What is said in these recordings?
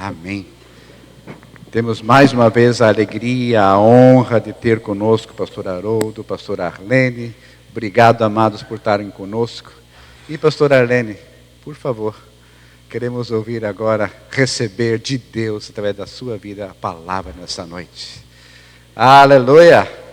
Amém. Temos mais uma vez a alegria, a honra de ter conosco o pastor Haroldo, o pastor Arlene. Obrigado, amados, por estarem conosco. E pastor Arlene, por favor, queremos ouvir agora, receber de Deus, através da sua vida, a palavra nessa noite. Aleluia!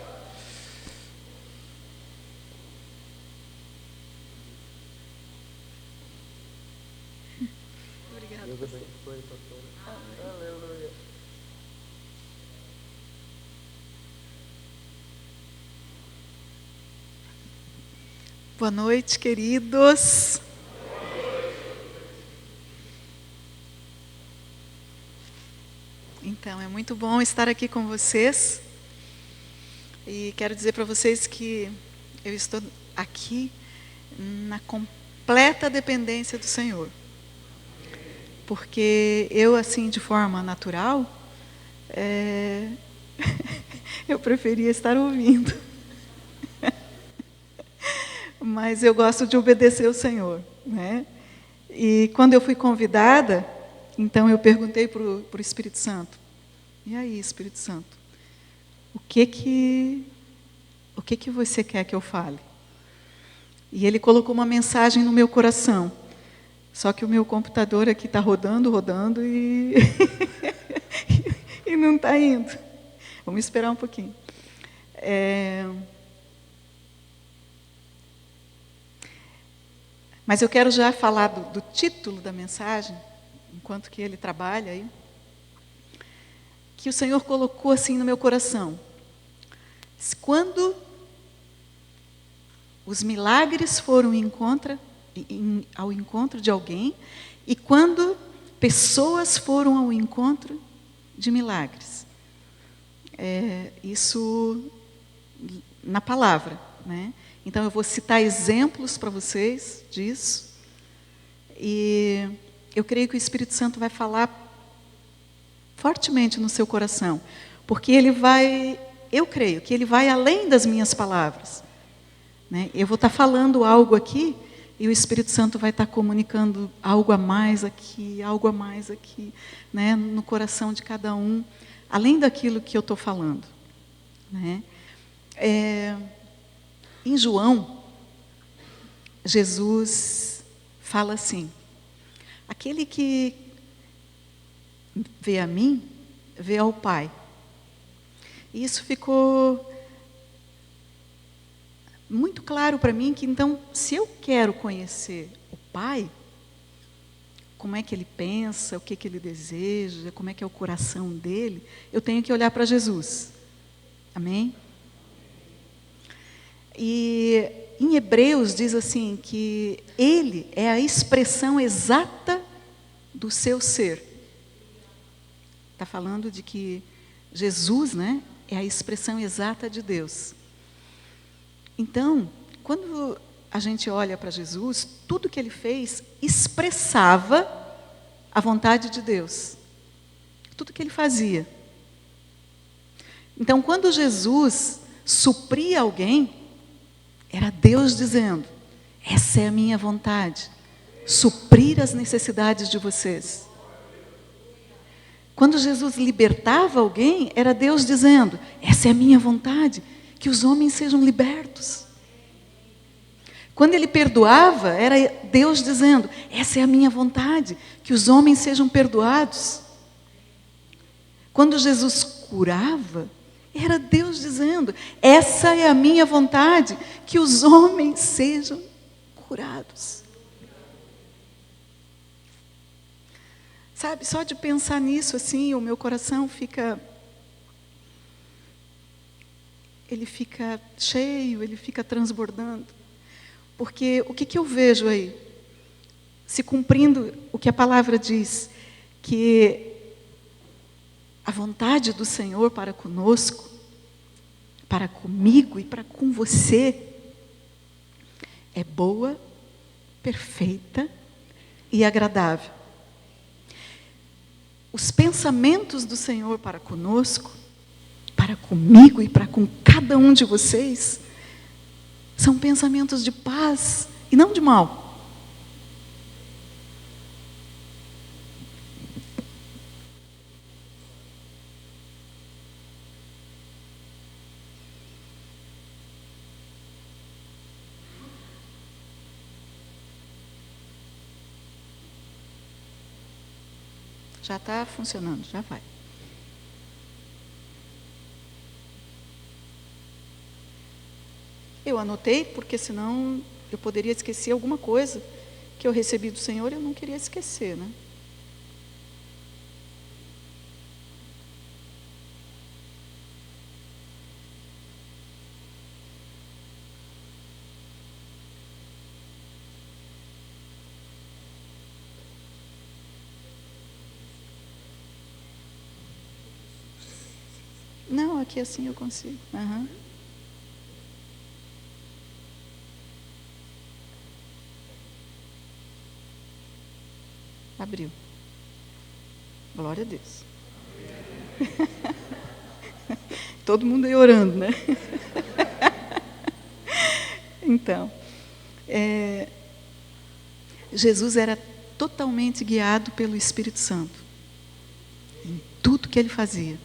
Boa noite, queridos. Então, é muito bom estar aqui com vocês. E quero dizer para vocês que eu estou aqui na completa dependência do Senhor. Porque eu, assim, de forma natural, eu preferia estar ouvindo. Mas eu gosto de obedecer ao Senhor, né? E quando eu fui convidada, então eu perguntei para o Espírito Santo: e aí, Espírito Santo, o que você quer que eu fale? E ele colocou uma mensagem no meu coração. Só que o meu computador aqui está rodando e e não está indo. Vamos esperar um pouquinho. Mas eu quero já falar do título da mensagem, enquanto que ele trabalha aí, que o Senhor colocou assim no meu coração. Quando os milagres foram ao encontro de alguém, e quando pessoas foram ao encontro de milagres. Isso na palavra, né? Então, eu vou citar exemplos para vocês disso. E eu creio que o Espírito Santo vai falar fortemente no seu coração. Porque eu creio que ele vai além das minhas palavras, né? Eu vou estar falando algo aqui, e o Espírito Santo vai estar comunicando algo a mais aqui, né, no coração de cada um, além daquilo que eu estou falando, né? Em João, Jesus fala assim: aquele que vê a mim, vê ao Pai. E isso ficou muito claro para mim, que então, se eu quero conhecer o Pai, como é que ele pensa, o que ele deseja, como é que é o coração dele, eu tenho que olhar para Jesus. Amém? E em Hebreus diz assim, que ele é a expressão exata do seu ser. Está falando de que Jesus, né, é a expressão exata de Deus. Então, quando a gente olha para Jesus, tudo que ele fez expressava a vontade de Deus. Tudo que ele fazia. Então, quando Jesus supria alguém, era Deus dizendo: essa é a minha vontade, suprir as necessidades de vocês. Quando Jesus libertava alguém, era Deus dizendo: essa é a minha vontade, que os homens sejam libertos. Quando ele perdoava, era Deus dizendo: essa é a minha vontade, que os homens sejam perdoados. Quando Jesus curava, era Deus dizendo: essa é a minha vontade, que os homens sejam curados. Sabe, só de pensar nisso, assim, o meu coração fica cheio, ele fica transbordando. Porque o que eu vejo aí? Se cumprindo o que a palavra diz, que a vontade do Senhor para conosco, para comigo e para com você, é boa, perfeita e agradável. Os pensamentos do Senhor para conosco, para comigo e para com cada um de vocês, são pensamentos de paz e não de mal. Já está funcionando, já vai. Eu anotei, porque senão eu poderia esquecer alguma coisa que eu recebi do Senhor e eu não queria esquecer, né? Não, aqui assim eu consigo. Uhum. Abriu. Glória a Deus. Todo mundo aí orando, né? Então, Jesus era totalmente guiado pelo Espírito Santo em tudo que ele fazia.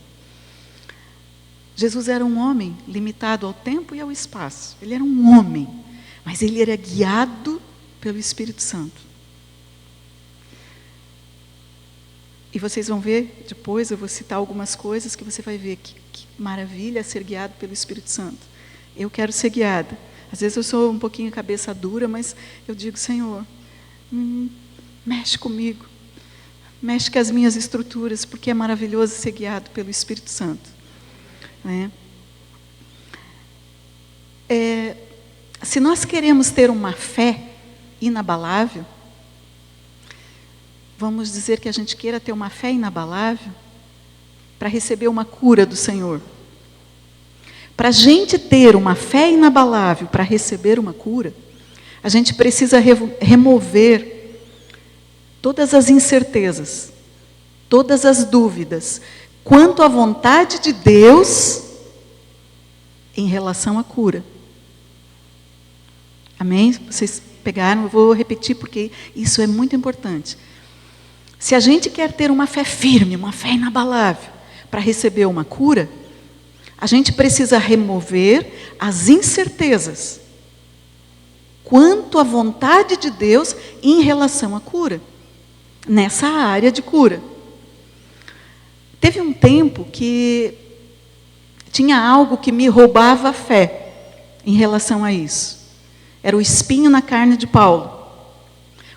Jesus era um homem limitado ao tempo e ao espaço. Ele era um homem, mas ele era guiado pelo Espírito Santo. E vocês vão ver, depois eu vou citar algumas coisas que você vai ver que maravilha ser guiado pelo Espírito Santo. Eu quero ser guiada. Às vezes eu sou um pouquinho cabeça dura, mas eu digo, Senhor, mexe comigo, mexe com as minhas estruturas, porque é maravilhoso ser guiado pelo Espírito Santo. Né? Se nós queremos ter uma fé inabalável, vamos dizer que a gente queira ter uma fé inabalável para receber uma cura do Senhor. Para a gente ter uma fé inabalável para receber uma cura, a gente precisa remover todas as incertezas, todas as dúvidas, quanto à vontade de Deus em relação à cura. Amém? Vocês pegaram? Eu vou repetir porque isso é muito importante. Se a gente quer ter uma fé firme, uma fé inabalável, para receber uma cura, a gente precisa remover as incertezas quanto à vontade de Deus em relação à cura, nessa área de cura. Teve um tempo que tinha algo que me roubava a fé em relação a isso. Era o espinho na carne de Paulo.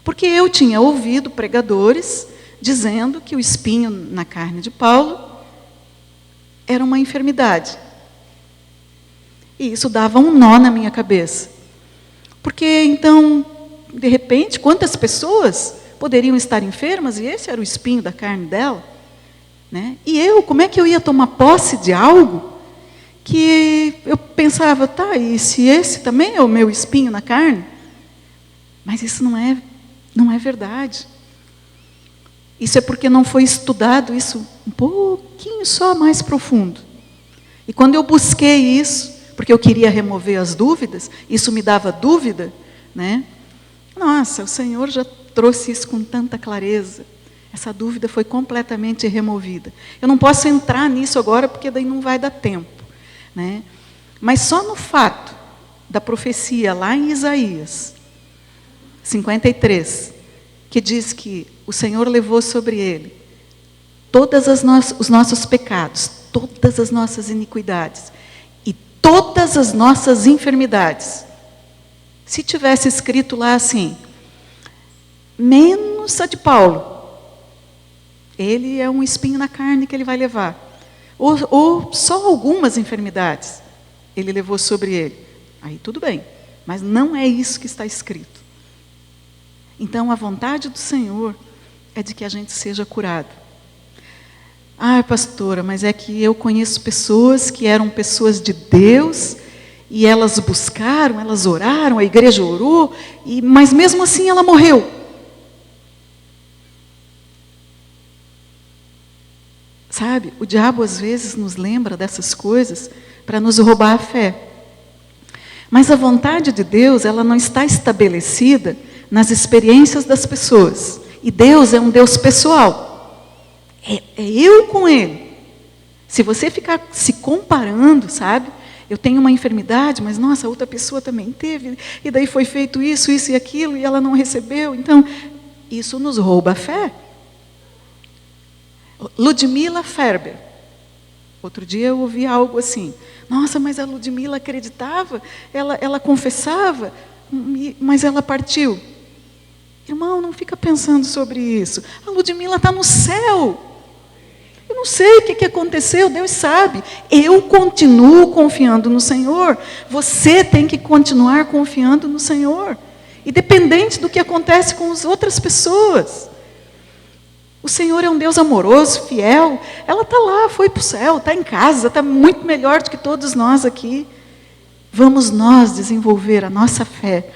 Porque eu tinha ouvido pregadores dizendo que o espinho na carne de Paulo era uma enfermidade. E isso dava um nó na minha cabeça. Porque, então, de repente, quantas pessoas poderiam estar enfermas e esse era o espinho da carne dela? Né? E eu, como é que eu ia tomar posse de algo que eu pensava, tá, e se esse também é o meu espinho na carne? Mas isso não é verdade. Isso é porque não foi estudado isso um pouquinho só mais profundo. E quando eu busquei isso, porque eu queria remover as dúvidas, isso me dava dúvida, né? Nossa, o Senhor já trouxe isso com tanta clareza. Essa dúvida foi completamente removida. Eu não posso entrar nisso agora, porque daí não vai dar tempo, né? Mas só no fato da profecia lá em Isaías 53, que diz que o Senhor levou sobre ele todos os nossos pecados, todas as nossas iniquidades e todas as nossas enfermidades. Se tivesse escrito lá assim, menos a de Paulo, ele é um espinho na carne que ele vai levar. Ou só algumas enfermidades ele levou sobre ele. Aí tudo bem, mas não é isso que está escrito. Então a vontade do Senhor é de que a gente seja curado. Ah, pastora, mas é que eu conheço pessoas que eram pessoas de Deus e elas buscaram, elas oraram, a igreja orou, mas mesmo assim ela morreu. Sabe, o diabo às vezes nos lembra dessas coisas para nos roubar a fé. Mas a vontade de Deus, ela não está estabelecida nas experiências das pessoas. E Deus é um Deus pessoal. É eu com Ele. Se você ficar se comparando, sabe? Eu tenho uma enfermidade, mas nossa, outra pessoa também teve. E daí foi feito isso, isso e aquilo, e ela não recebeu. Então, isso nos rouba a fé. Ludmila Ferber. Outro dia eu ouvi algo assim: nossa, mas a Ludmila acreditava, ela confessava, mas ela partiu. Irmão, não fica pensando sobre isso. A Ludmila está no céu. Eu não sei o que aconteceu, Deus sabe. Eu continuo confiando no Senhor. Você tem que continuar confiando no Senhor. Independente do que acontece com as outras pessoas. O Senhor é um Deus amoroso, fiel. Ela está lá, foi para o céu, está em casa, está muito melhor do que todos nós aqui. Vamos nós desenvolver a nossa fé.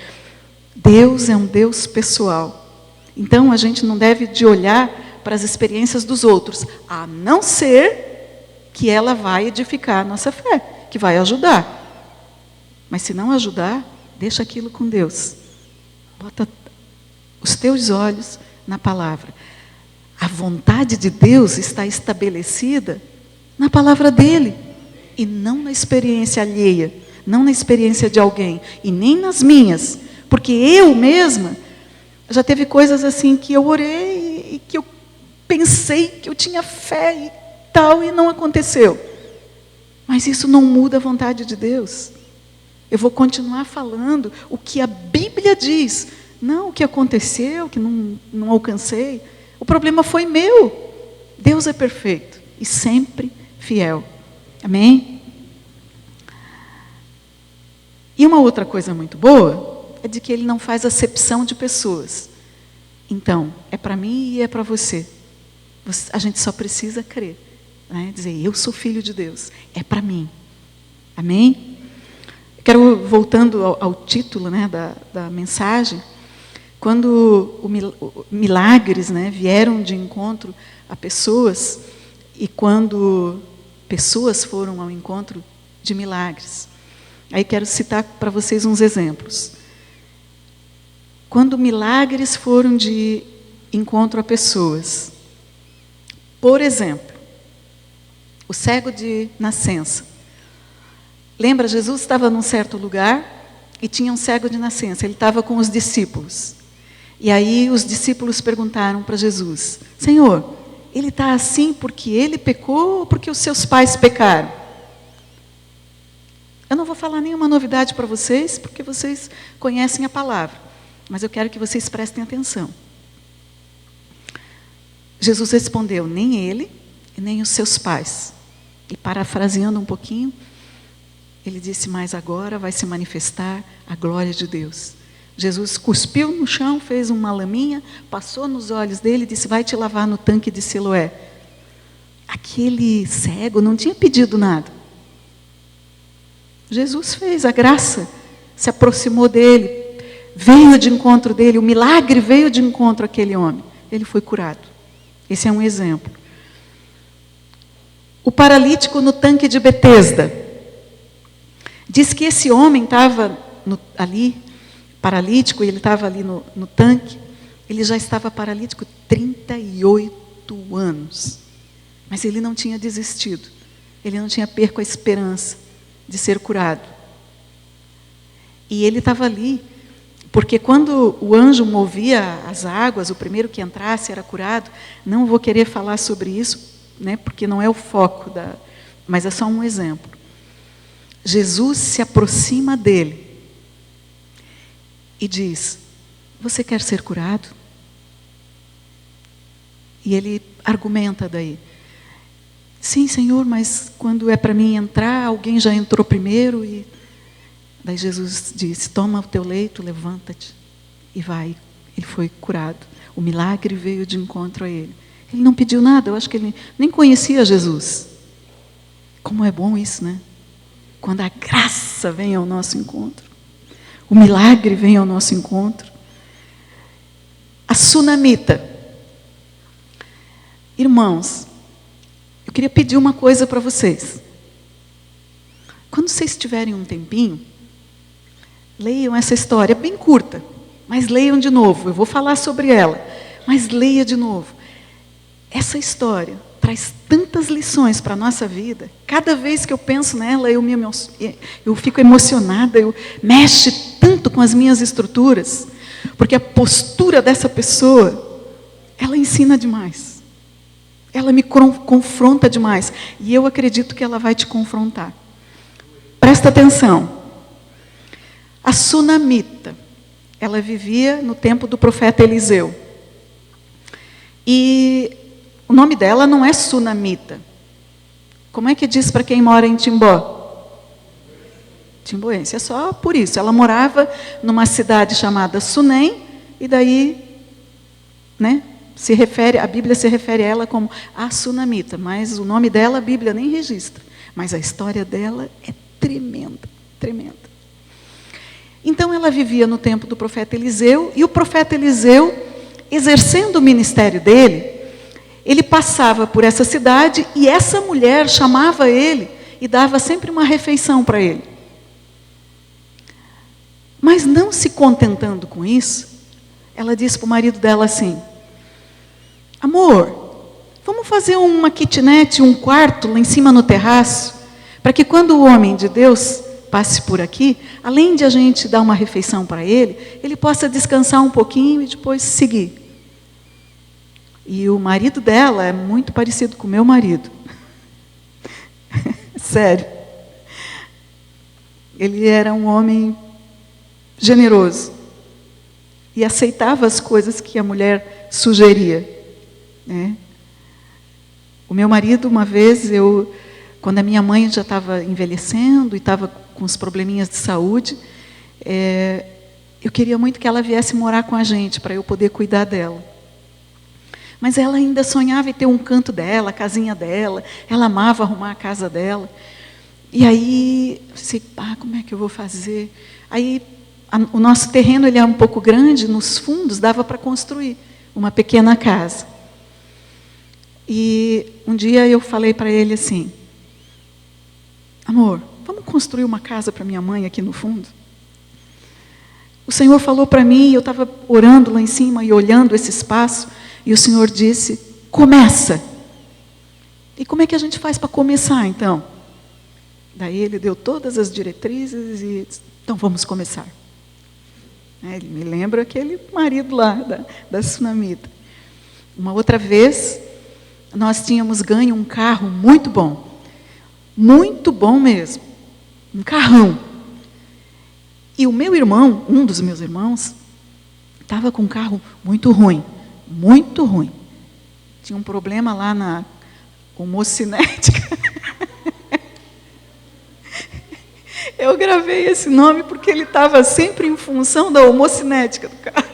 Deus é um Deus pessoal. Então, a gente não deve de olhar para as experiências dos outros, a não ser que ela vai edificar a nossa fé, que vai ajudar. Mas se não ajudar, deixa aquilo com Deus. Bota os teus olhos na palavra. A vontade de Deus está estabelecida na palavra dele, e não na experiência alheia, não na experiência de alguém, e nem nas minhas. Porque eu mesma, já teve coisas assim que eu orei e que eu pensei que eu tinha fé e tal, e não aconteceu. Mas isso não muda a vontade de Deus. Eu vou continuar falando o que a Bíblia diz, não o que aconteceu, que não alcancei. O problema foi meu. Deus é perfeito e sempre fiel. Amém? E uma outra coisa muito boa é de que ele não faz acepção de pessoas. Então, é para mim e é para você. A gente só precisa crer, né? Dizer, eu sou filho de Deus, é para mim. Amém? Quero, voltando ao título, né, da mensagem, quando milagres, né, vieram de encontro a pessoas, e quando pessoas foram ao encontro de milagres. Aí quero citar para vocês uns exemplos. Quando milagres foram de encontro a pessoas. Por exemplo, o cego de nascença. Lembra, Jesus estava num certo lugar e tinha um cego de nascença. Ele estava com os discípulos. E aí os discípulos perguntaram para Jesus: Senhor, ele está assim porque ele pecou ou porque os seus pais pecaram? Eu não vou falar nenhuma novidade para vocês, porque vocês conhecem a palavra. Mas eu quero que vocês prestem atenção. Jesus respondeu: nem ele e nem os seus pais. E parafraseando um pouquinho, ele disse: mas agora vai se manifestar a glória de Deus. Jesus cuspiu no chão, fez uma laminha, passou nos olhos dele e disse: vai te lavar no tanque de Siloé. Aquele cego não tinha pedido nada. Jesus fez a graça, se aproximou dele, veio de encontro dele, o milagre veio de encontro àquele homem. Ele foi curado. Esse é um exemplo. O paralítico no tanque de Betesda. Diz que esse homem estava ali, paralítico, e ele estava ali no tanque. Ele já estava paralítico 38 anos. Mas ele não tinha desistido. Ele não tinha perco a esperança de ser curado. E ele estava ali, porque quando o anjo movia as águas, o primeiro que entrasse era curado. Não vou querer falar sobre isso, né, porque não é o foco, mas é só um exemplo. Jesus se aproxima dele e diz: você quer ser curado? E ele argumenta daí: sim, Senhor, mas quando é para mim entrar, alguém já entrou primeiro. E daí Jesus disse: toma o teu leito, levanta-te e vai. Ele foi curado. O milagre veio de encontro a ele. Ele não pediu nada, eu acho que ele nem conhecia Jesus. Como é bom isso, né? Quando a graça vem ao nosso encontro, o milagre vem ao nosso encontro. A sunamita. Irmãos, eu queria pedir uma coisa para vocês. Quando vocês tiverem um tempinho, leiam essa história, bem curta, mas leiam de novo. Eu vou falar sobre ela, mas leia de novo. Essa história traz tantas lições para a nossa vida. Cada vez que eu penso nela, eu fico emocionada, mexe tanto com as minhas estruturas, porque a postura dessa pessoa, ela ensina demais. ela me confronta demais. E eu acredito que ela vai te confrontar. Presta atenção. A sunamita, ela vivia no tempo do profeta Eliseu. E o nome dela não é sunamita. Como é que diz para quem mora em Timbó? Timboense. É só por isso. Ela morava numa cidade chamada Sunem, e daí, né, a Bíblia se refere a ela como a sunamita, mas o nome dela a Bíblia nem registra. Mas a história dela é tremenda, tremenda. Então ela vivia no tempo do profeta Eliseu, e o profeta Eliseu, exercendo o ministério dele, ele passava por essa cidade e essa mulher chamava ele e dava sempre uma refeição para ele. Mas não se contentando com isso, ela disse para o marido dela assim: amor, vamos fazer uma kitnet, um quarto lá em cima no terraço, para que quando o homem de Deus passe por aqui, além de a gente dar uma refeição para ele possa descansar um pouquinho e depois seguir. E o marido dela é muito parecido com o meu marido. Sério. Ele era um homem generoso e aceitava as coisas que a mulher sugeria, né? O meu marido, uma vez, quando a minha mãe já estava envelhecendo e estava com os probleminhas de saúde, eu queria muito que ela viesse morar com a gente, para eu poder cuidar dela. Mas ela ainda sonhava em ter um canto dela, a casinha dela, ela amava arrumar a casa dela. E aí, eu disse, como é que eu vou fazer? Aí, o nosso terreno ele é um pouco grande, nos fundos dava para construir uma pequena casa. E um dia eu falei para ele assim: amor, vamos construir uma casa para minha mãe aqui no fundo? O Senhor falou para mim, eu estava orando lá em cima e olhando esse espaço, e o Senhor disse: começa. E como é que a gente faz para começar, então? Daí ele deu todas as diretrizes e disse: então vamos começar. Ele me lembra aquele marido lá da sunamita. Uma outra vez, nós tínhamos ganho um carro muito bom mesmo, um carrão. E o meu irmão, um dos meus irmãos, estava com um carro muito ruim. Tinha um problema lá na homocinética. Eu gravei esse nome porque ele estava sempre em função da homocinética do carro.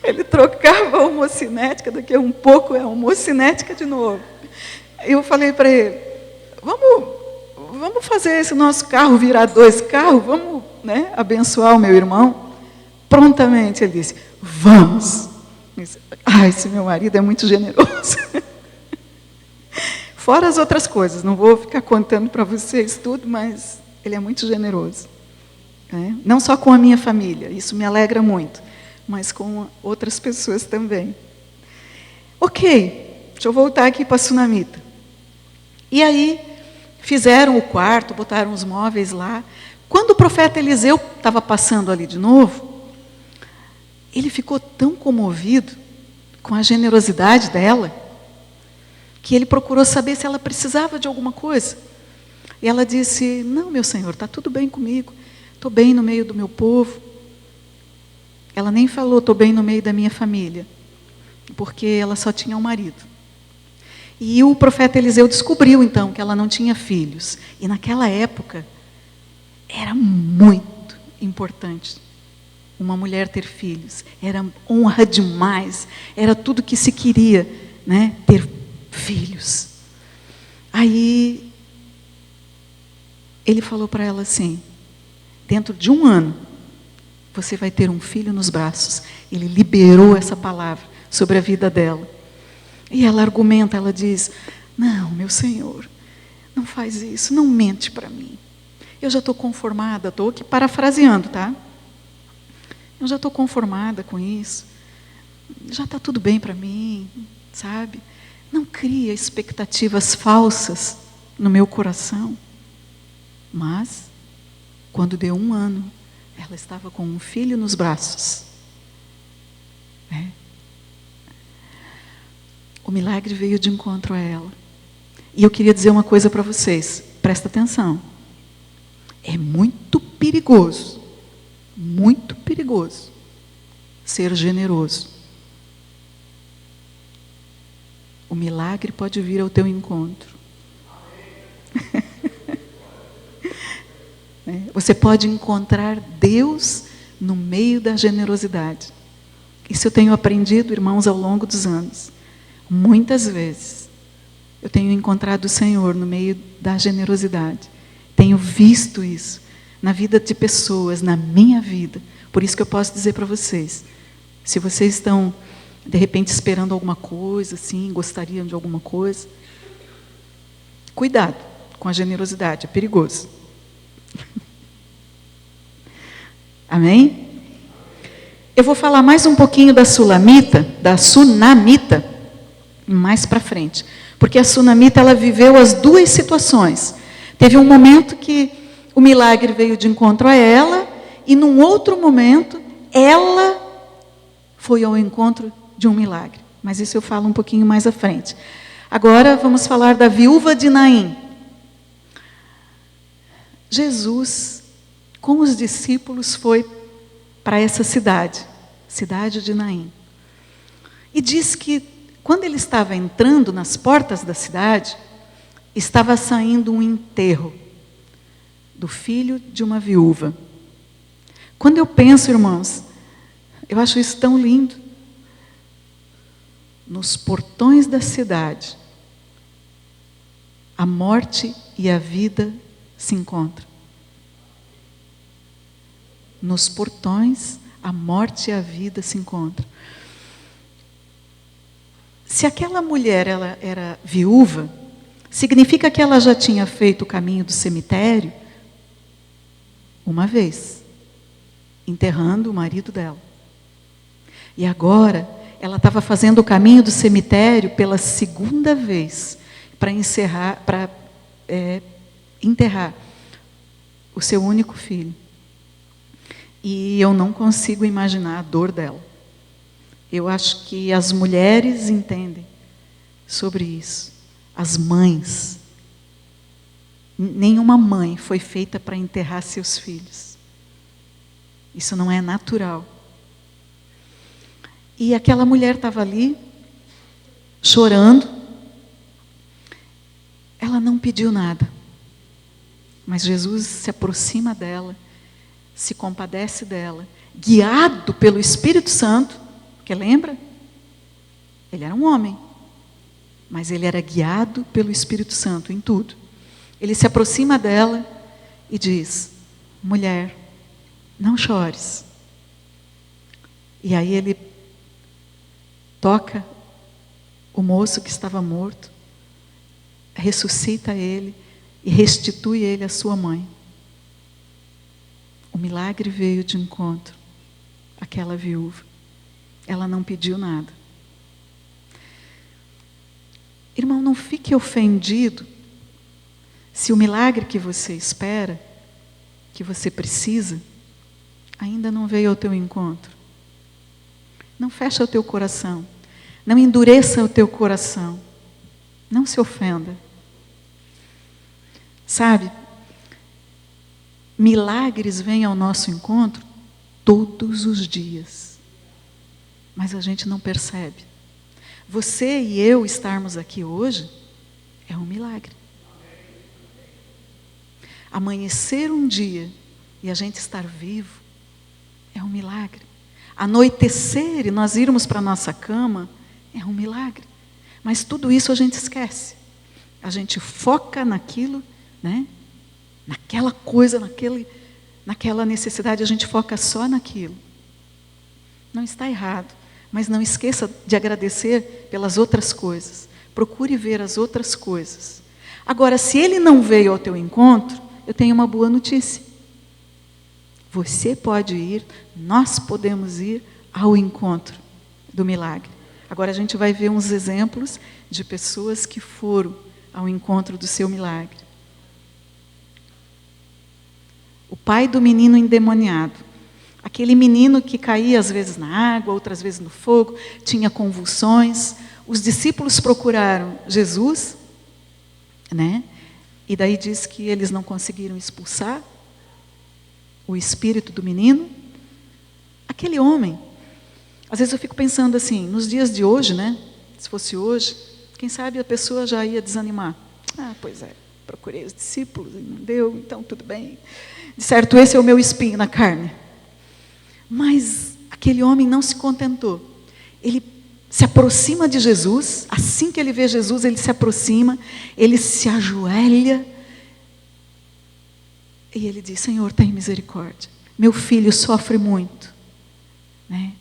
Ele trocava a homocinética, daqui a um pouco é a homocinética de novo. Eu falei para ele: vamos fazer esse nosso carro virar 2 carros, vamos, né, abençoar o meu irmão. Prontamente ele disse: vamos. Eu disse, esse meu marido é muito generoso. Fora as outras coisas, não vou ficar contando para vocês tudo, mas ele é muito generoso. Não só com a minha família, isso me alegra muito, mas com outras pessoas também. Ok, deixa eu voltar aqui para a sunamita. E aí, fizeram o quarto, botaram os móveis lá. Quando o profeta Eliseu estava passando ali de novo, ele ficou tão comovido com a generosidade dela, que ele procurou saber se ela precisava de alguma coisa. E ela disse: não, meu senhor, está tudo bem comigo, estou bem no meio do meu povo. Ela nem falou, estou bem no meio da minha família, porque ela só tinha um marido. E o profeta Eliseu descobriu, então, que ela não tinha filhos. E naquela época, era muito importante uma mulher ter filhos. Era honra demais, era tudo que se queria, né, ter filhos. Aí, ele falou para ela assim: dentro de 1 ano, você vai ter um filho nos braços. Ele liberou essa palavra sobre a vida dela. E ela argumenta, ela diz: não, meu Senhor, não faz isso, não mente para mim. Eu já estou conformada, estou aqui parafraseando, tá? Eu já estou conformada com isso. Já está tudo bem para mim, sabe? Não cria expectativas falsas no meu coração. Mas, quando deu 1 ano, ela estava com um filho nos braços. O milagre veio de encontro a ela. E eu queria dizer uma coisa para vocês, presta atenção. É muito perigoso ser generoso. O milagre pode vir ao teu encontro. Você pode encontrar Deus no meio da generosidade. Isso eu tenho aprendido, irmãos, ao longo dos anos. Muitas vezes eu tenho encontrado o Senhor no meio da generosidade. Tenho visto isso na vida de pessoas, na minha vida. Por isso que eu posso dizer para vocês, se vocês estão, de repente, esperando alguma coisa, assim, gostariam de alguma coisa, cuidado com a generosidade, é perigoso. Amém? Eu vou falar mais um pouquinho da Sunamita, mais para frente. Porque a Sunamita, ela viveu as duas situações. Teve um momento que o milagre veio de encontro a ela, e num outro momento, ela foi ao encontro de um milagre. Mas isso eu falo um pouquinho mais à frente. Agora vamos falar da viúva de Naim. Jesus, com os discípulos, foi para essa cidade de Naim. E diz que, quando ele estava entrando nas portas da cidade, estava saindo um enterro do filho de uma viúva. Quando eu penso, irmãos, eu acho isso tão lindo. Nos portões da cidade, a morte e a vida se encontram. Nos portões, a morte e a vida se encontram. Se aquela mulher ela era viúva, significa que ela já tinha feito o caminho do cemitério uma vez, enterrando o marido dela. E agora, ela estava fazendo o caminho do cemitério pela segunda vez, para enterrar o seu único filho. E eu não consigo imaginar a dor dela. Eu acho que as mulheres entendem sobre isso. As mães. Nenhuma mãe foi feita para enterrar seus filhos. Isso não é natural. E aquela mulher estava ali, chorando. Ela não pediu nada. Mas Jesus se aproxima dela, se compadece dela, guiado pelo Espírito Santo, porque lembra? Ele era um homem, mas ele era guiado pelo Espírito Santo em tudo. Ele se aproxima dela e diz: mulher, não chores. E aí ele toca o moço que estava morto, ressuscita ele e restitui ele à sua mãe. O milagre veio de encontro àquela viúva. Ela não pediu nada. Irmão, não fique ofendido se o milagre que você espera, que você precisa, ainda não veio ao teu encontro. Não feche o teu coração. Não endureça o teu coração. Não se ofenda. Sabe, milagres vêm ao nosso encontro todos os dias. Mas a gente não percebe. Você e eu estarmos aqui hoje é um milagre. Amanhecer um dia e a gente estar vivo é um milagre. Anoitecer e nós irmos para a nossa cama é um milagre. Mas tudo isso a gente esquece. A gente foca naquilo, né? Naquela coisa, naquela necessidade, a gente foca só naquilo. Não está errado, mas não esqueça de agradecer pelas outras coisas. Procure ver as outras coisas. Agora, se ele não veio ao teu encontro, eu tenho uma boa notícia. Você pode ir, nós podemos ir ao encontro do milagre. Agora a gente vai ver uns exemplos de pessoas que foram ao encontro do seu milagre. O pai do menino endemoniado. Aquele menino que caía às vezes na água, outras vezes no fogo, tinha convulsões. Os discípulos procuraram Jesus, né? E daí diz que eles não conseguiram expulsar o espírito do menino. Aquele homem, às vezes eu fico pensando assim, nos dias de hoje, né? Se fosse hoje, quem sabe a pessoa já ia desanimar. Ah, pois é, procurei os discípulos e não deu, então tudo bem. De certo, esse é o meu espinho na carne. Mas aquele homem não se contentou. Ele se aproxima de Jesus, assim que ele vê Jesus, ele se aproxima, ele se ajoelha e ele diz: Senhor, tem misericórdia, meu filho sofre muito, né?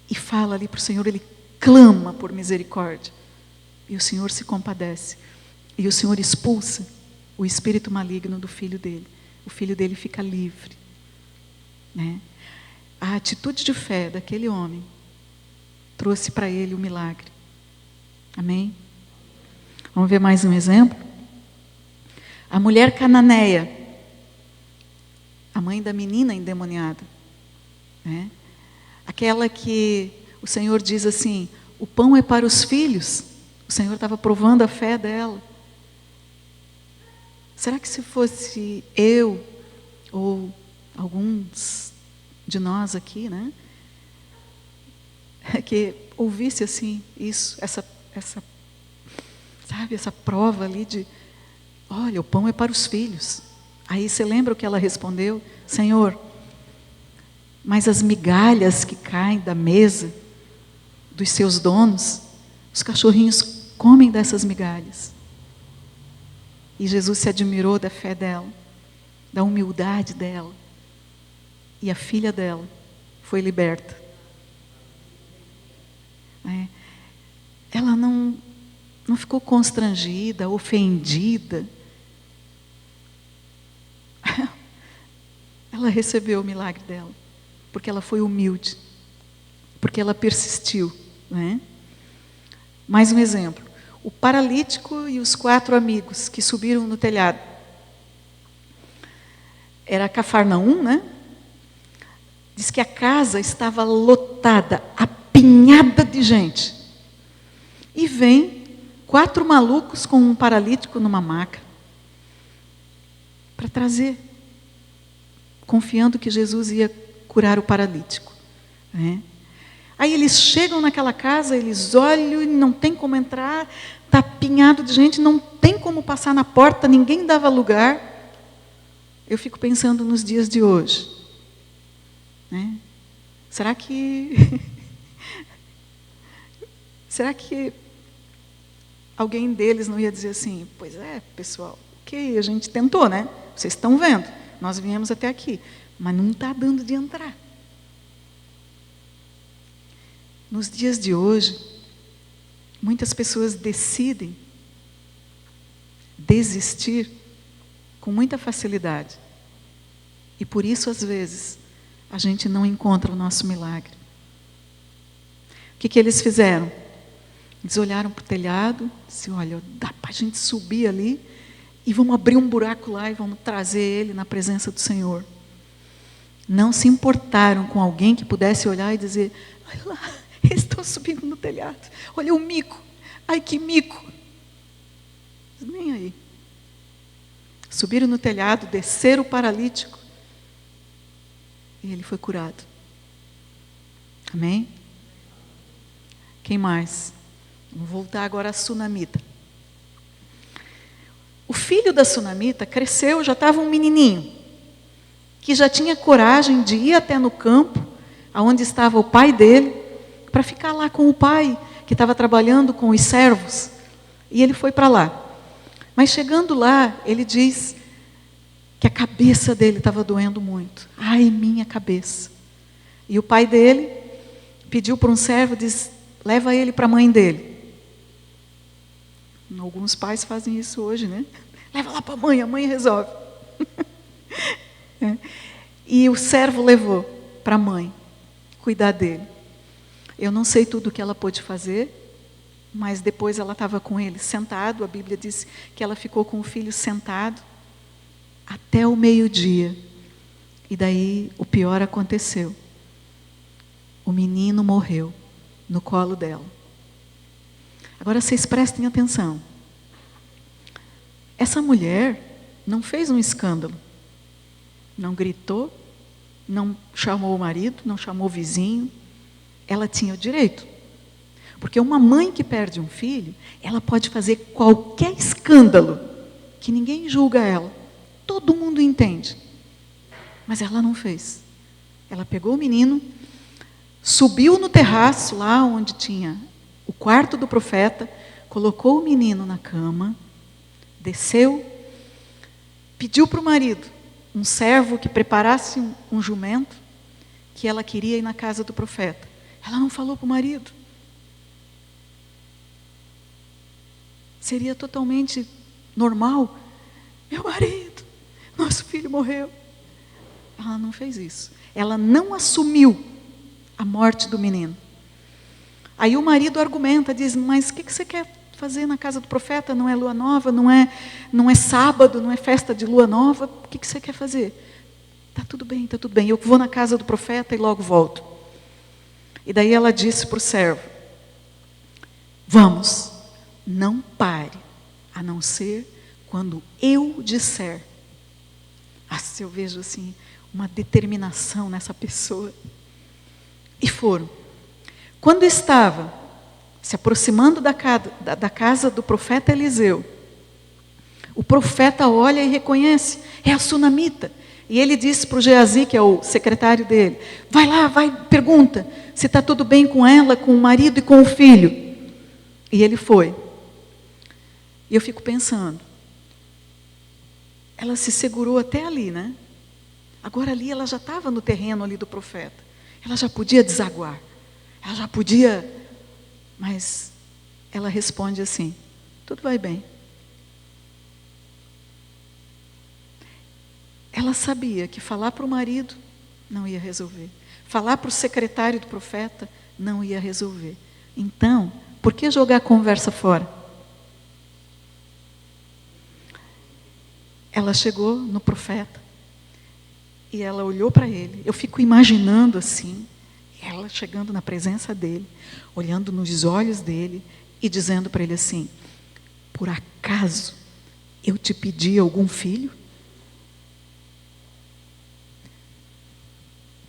E fala ali para o Senhor, ele clama por misericórdia, e o Senhor se compadece, e o Senhor expulsa o espírito maligno do filho dele. O filho dele fica livre, né? A atitude de fé daquele homem trouxe para ele o milagre. Amém? Vamos ver mais um exemplo? A mulher cananeia, a mãe da menina endemoniada, né? Aquela que o Senhor diz assim, o pão é para os filhos. O Senhor estava provando a fé dela. Será que se fosse eu, ou alguns de nós aqui, né, que ouvisse assim, isso, essa prova ali de, olha, o pão é para os filhos. Aí você lembra o que ela respondeu? Senhor, mas as migalhas que caem da mesa dos seus donos, os cachorrinhos comem dessas migalhas. E Jesus se admirou da fé dela, da humildade dela. E a filha dela foi liberta. Ela não ficou constrangida, ofendida. Ela recebeu o milagre dela, porque ela foi humilde, porque ela persistiu, né? Mais um exemplo. O paralítico e os 4 amigos que subiram no telhado. Era Cafarnaum, né? Diz que a casa estava lotada, apinhada de gente. E vem 4 malucos com um paralítico numa maca para trazer, confiando que Jesus ia curar o paralítico, né? Aí eles chegam naquela casa, eles olham e não tem como entrar, está apinhado de gente, não tem como passar na porta, ninguém dava lugar. Eu fico pensando nos dias de hoje, né? Será que alguém deles não ia dizer assim, pois é, pessoal, ok, a gente tentou, né? Vocês estão vendo, nós viemos até aqui, mas não está dando de entrar. Nos dias de hoje, muitas pessoas decidem desistir com muita facilidade. E por isso, às vezes, a gente não encontra o nosso milagre. O que eles fizeram? Eles olharam para o telhado, disse, olha, dá para a gente subir ali e vamos abrir um buraco lá e vamos trazer ele na presença do Senhor. Não se importaram com alguém que pudesse olhar e dizer, olha lá, eles estão subindo no telhado, olha o mico, ai que mico. Nem aí. Subiram no telhado, desceram o paralítico e ele foi curado. Amém? Quem mais? Vamos voltar agora à sunamita. O filho da sunamita cresceu, já estava um menininho, que já tinha coragem de ir até no campo, aonde estava o pai dele, para ficar lá com o pai, que estava trabalhando com os servos. E ele foi para lá. Mas chegando lá, ele diz que a cabeça dele estava doendo muito. Ai, minha cabeça. E o pai dele pediu para um servo, diz, leva ele para a mãe dele. Alguns pais fazem isso hoje, né? Leva lá para a mãe resolve. E o servo levou para a mãe cuidar dele. Eu não sei tudo o que ela pôde fazer, mas depois ela estava com ele sentado, a Bíblia diz que ela ficou com o filho sentado até o meio-dia. E daí o pior aconteceu. O menino morreu no colo dela. Agora vocês prestem atenção. Essa mulher não fez um escândalo, não gritou, não chamou o marido, não chamou o vizinho. Ela tinha o direito. Porque uma mãe que perde um filho, ela pode fazer qualquer escândalo, que ninguém julga ela. Todo mundo entende. Mas ela não fez. Ela pegou o menino, subiu no terraço, lá onde tinha o quarto do profeta, colocou o menino na cama, desceu, pediu para o marido, um servo que preparasse um jumento, que ela queria ir na casa do profeta. Ela não falou para o marido. Seria totalmente normal. Meu marido, nosso filho morreu. Ela não fez isso. Ela não assumiu a morte do menino. Aí o marido argumenta, diz, mas o que você quer fazer na casa do profeta? Não é lua nova, não é sábado, não é festa de lua nova. O que você quer fazer? Está tudo bem, está tudo bem. Eu vou na casa do profeta e logo volto. E daí ela disse para o servo, vamos, não pare, a não ser quando eu disser. Se eu vejo assim, uma determinação nessa pessoa. E foram. Quando estava se aproximando da casa do profeta Eliseu, o profeta olha e reconhece, é a sunamita. E ele disse para o Geazi, que é o secretário dele, vai lá, pergunta se está tudo bem com ela, com o marido e com o filho. E ele foi. E eu fico pensando, ela se segurou até ali, né? Agora ali ela já estava no terreno ali do profeta. Ela já podia desaguar. Ela já podia, mas ela responde assim, tudo vai bem. Ela sabia que falar para o marido não ia resolver. Falar para o secretário do profeta não ia resolver. Então, por que jogar a conversa fora? Ela chegou no profeta e ela olhou para ele. Eu fico imaginando assim, ela chegando na presença dele, olhando nos olhos dele e dizendo para ele assim, por acaso eu te pedi algum filho?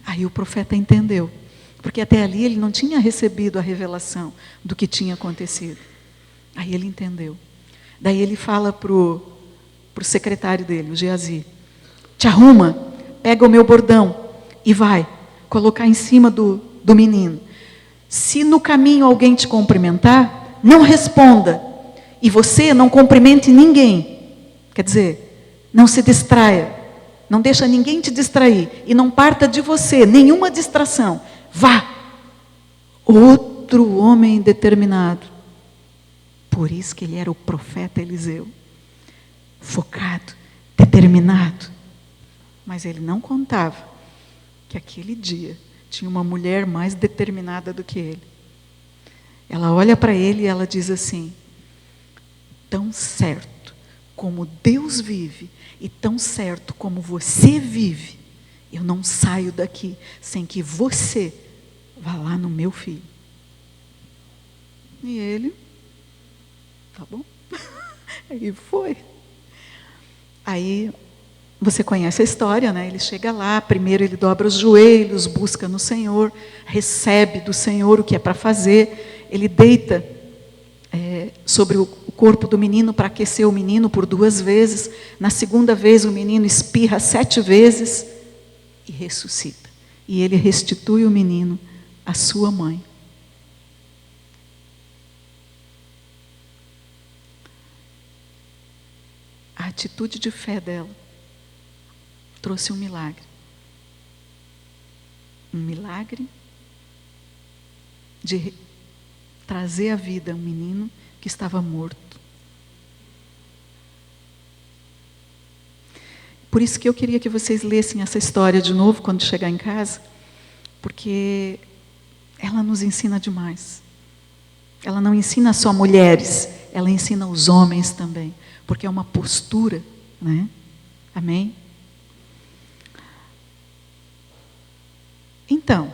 Aí o profeta entendeu, porque até ali ele não tinha recebido a revelação do que tinha acontecido. Aí ele entendeu. Daí ele fala para o secretário dele, o Geazi, te arruma, pega o meu bordão e vai colocar em cima do menino. Se no caminho alguém te cumprimentar, não responda. E você não cumprimente ninguém. Quer dizer, não se distraia. Não deixa ninguém te distrair. E não parta de você nenhuma distração. Vá. Outro homem determinado. Por isso que ele era o profeta Eliseu. Focado, determinado. Mas ele não contava que aquele dia tinha uma mulher mais determinada do que ele. Ela olha para ele e ela diz assim, tão certo como Deus vive e tão certo como você vive, eu não saio daqui sem que você vá lá no meu filho. E ele, tá bom? E foi. Aí, você conhece a história, né? Ele chega lá, primeiro ele dobra os joelhos, busca no Senhor, recebe do Senhor o que é para fazer, ele deita sobre o corpo do menino para aquecer o menino por 2 vezes, na segunda vez o menino espirra 7 vezes e ressuscita. E ele restitui o menino à sua mãe. A atitude de fé dela trouxe um milagre. Um milagre de trazer à vida um menino que estava morto. Por isso que eu queria que vocês lessem essa história de novo quando chegar em casa, porque ela nos ensina demais. Ela não ensina só mulheres, ela ensina os homens também, porque é uma postura, né? Amém? Então,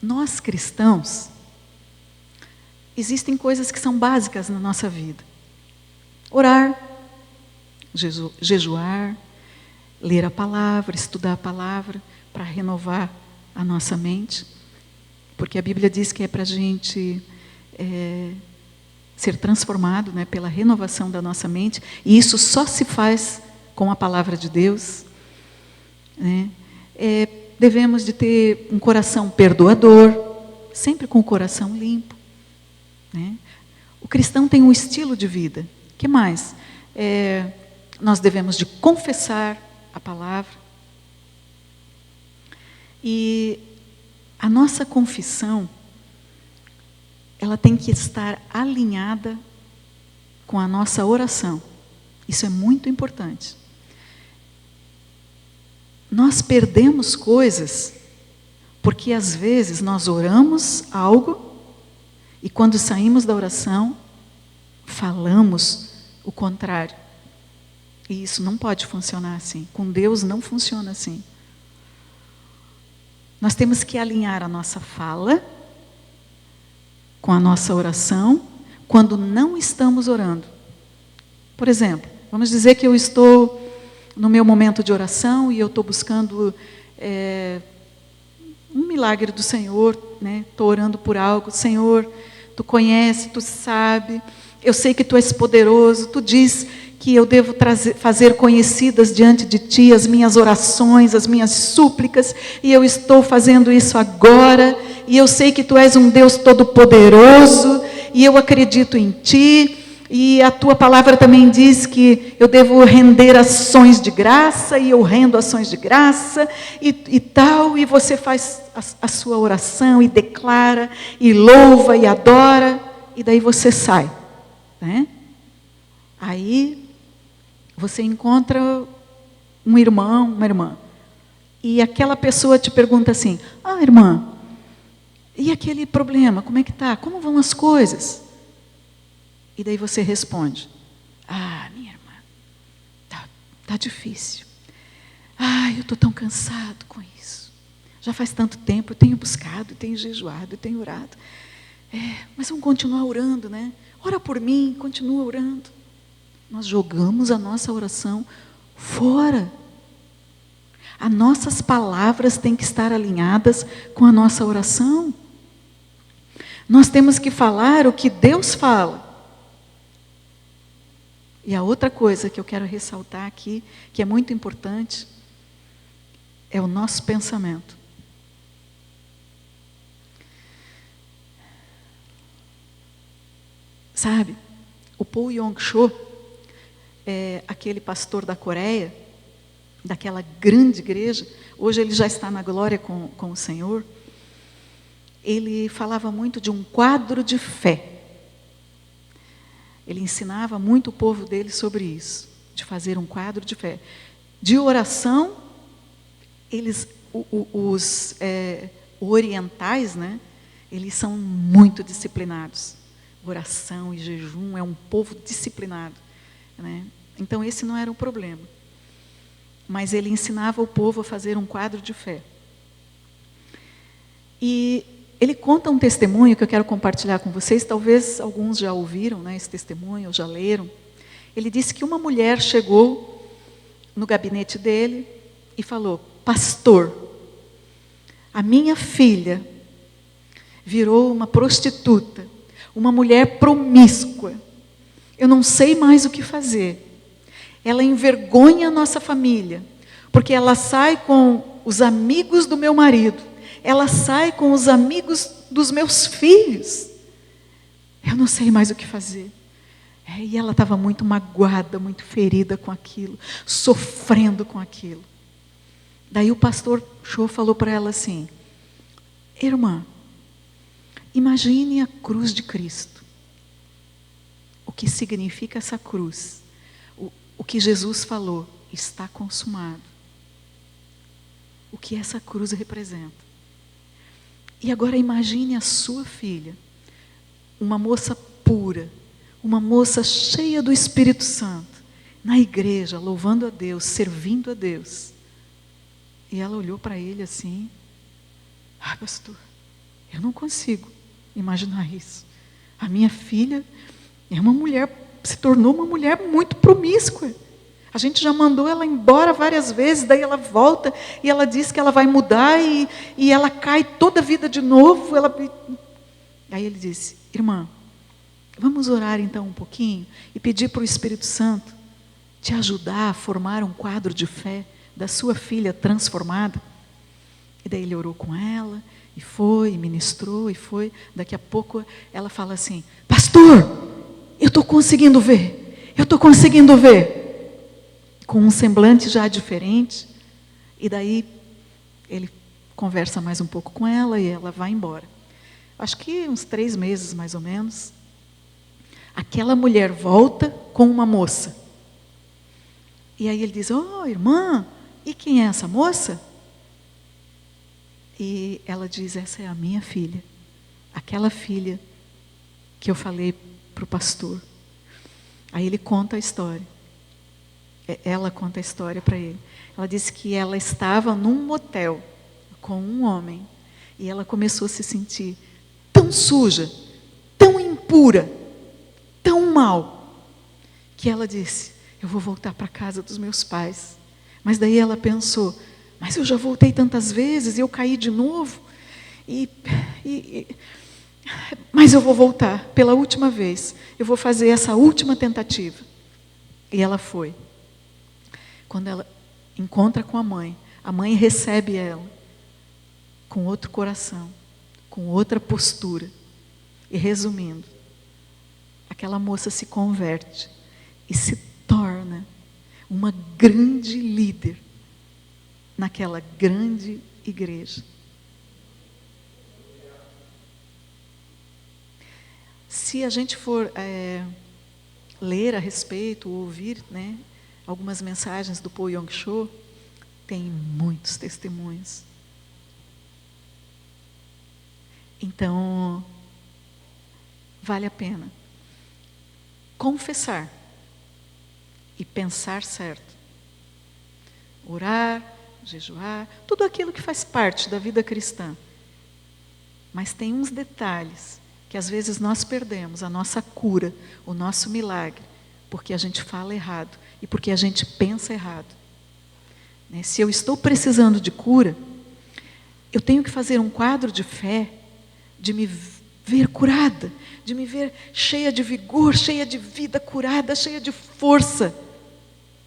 nós cristãos, existem coisas que são básicas na nossa vida. Orar, jejuar, ler a palavra, estudar a palavra, para renovar a nossa mente. Porque a Bíblia diz que é para a gente ser transformado, né, pela renovação da nossa mente. E isso só se faz com a palavra de Deus. Né? Devemos de ter um coração perdoador, sempre com o coração limpo. Né? O cristão tem um estilo de vida. O que mais? Nós devemos de confessar a palavra. E a nossa confissão, ela tem que estar alinhada com a nossa oração. Isso é muito importante. Nós perdemos coisas porque às vezes nós oramos algo e quando saímos da oração, falamos o contrário. E isso não pode funcionar assim. Com Deus não funciona assim. Nós temos que alinhar a nossa fala com a nossa oração quando não estamos orando. Por exemplo, vamos dizer que eu estou no meu momento de oração e eu estou buscando um milagre do Senhor, né? Estou orando por algo. Senhor, Tu conhece, Tu sabe, eu sei que Tu és poderoso, Tu diz que eu devo fazer conhecidas diante de Ti as minhas orações, as minhas súplicas, e eu estou fazendo isso agora, e eu sei que Tu és um Deus todo-poderoso, e eu acredito em Ti, e a Tua palavra também diz que eu devo render ações de graça, e eu rendo ações de graça, e tal, e você faz a sua oração, e declara, e louva, e adora, e daí você sai, né? Aí você encontra um irmão, uma irmã, e aquela pessoa te pergunta assim: ah, irmã, e aquele problema, como é que está? Como vão as coisas? E daí você responde: ah, minha irmã, tá difícil. Ah, eu estou tão cansado com isso. Já faz tanto tempo, eu tenho buscado, eu tenho jejuado, eu tenho orado. Mas vamos continuar orando, né? Ora por mim, continua orando. Nós jogamos a nossa oração fora. As nossas palavras têm que estar alinhadas com a nossa oração. Nós temos que falar o que Deus fala. E a outra coisa que eu quero ressaltar aqui, que é muito importante, é o nosso pensamento. Sabe, o Paul Yong-cho, aquele pastor da Coreia, daquela grande igreja, hoje ele já está na glória com o Senhor, ele falava muito de um quadro de fé. Ele ensinava muito o povo dele sobre isso, de fazer um quadro de fé. De oração, os orientais, né, eles são muito disciplinados. Oração e jejum, é um povo disciplinado, né? Então esse não era o problema. Mas ele ensinava o povo a fazer um quadro de fé. E ele conta um testemunho que eu quero compartilhar com vocês, talvez alguns já ouviram, né, esse testemunho, ou já leram. Ele disse que uma mulher chegou no gabinete dele e falou: pastor, a minha filha virou uma prostituta, uma mulher promíscua, eu não sei mais o que fazer. Ela envergonha a nossa família, porque ela sai com os amigos do meu marido, ela sai com os amigos dos meus filhos. Eu não sei mais o que fazer. E ela estava muito magoada, muito ferida com aquilo, sofrendo com aquilo. Daí o pastor Cho falou para ela assim: irmã, imagine a cruz de Cristo. O que significa essa cruz? O que Jesus falou: está consumado. O que essa cruz representa? E agora imagine a sua filha, uma moça pura, uma moça cheia do Espírito Santo, na igreja, louvando a Deus, servindo a Deus. E ela olhou para ele assim: ah, pastor, Eu não consigo imaginar isso. A minha filha é uma mulher, se tornou uma mulher muito promíscua. A gente já mandou ela embora várias vezes, daí ela volta e ela diz que ela vai mudar e ela cai toda a vida de novo. Aí ele disse: irmã, vamos orar então um pouquinho e pedir para o Espírito Santo te ajudar a formar um quadro de fé da sua filha transformada. E daí ele orou com ela, e foi, e ministrou, e foi. Daqui a pouco ela fala assim: pastor, eu estou conseguindo ver, eu estou conseguindo ver. Com um semblante já diferente. E daí ele conversa mais um pouco com ela e ela vai embora. Acho que uns 3 meses mais ou menos, aquela mulher volta com uma moça. E aí ele diz: oh, irmã, e quem é essa moça? E ela diz: essa é a minha filha, aquela filha que eu falei para o pastor. Aí ele conta a história. Ela conta a história para ele. Ela disse que ela estava num motel com um homem e ela começou a se sentir tão suja, tão impura, tão mal, que ela disse: eu vou voltar para a casa dos meus pais. Mas daí ela pensou: mas eu já voltei tantas vezes e eu caí de novo. Mas eu vou voltar pela última vez. Eu vou fazer essa última tentativa. E ela foi. Quando ela encontra com a mãe recebe ela com outro coração, com outra postura. E resumindo, aquela moça se converte e se torna uma grande líder naquela grande igreja. Se a gente for ler a respeito, ou ouvir, né, algumas mensagens do Paul Yong-cho, tem muitos testemunhos. Então, vale a pena confessar e pensar certo. Orar, jejuar, tudo aquilo que faz parte da vida cristã. Mas tem uns detalhes que às vezes nós perdemos, a nossa cura, o nosso milagre, porque a gente fala errado e porque a gente pensa errado. Se eu estou precisando de cura, eu tenho que fazer um quadro de fé, de me ver curada, de me ver cheia de vigor, cheia de vida, curada, cheia de força.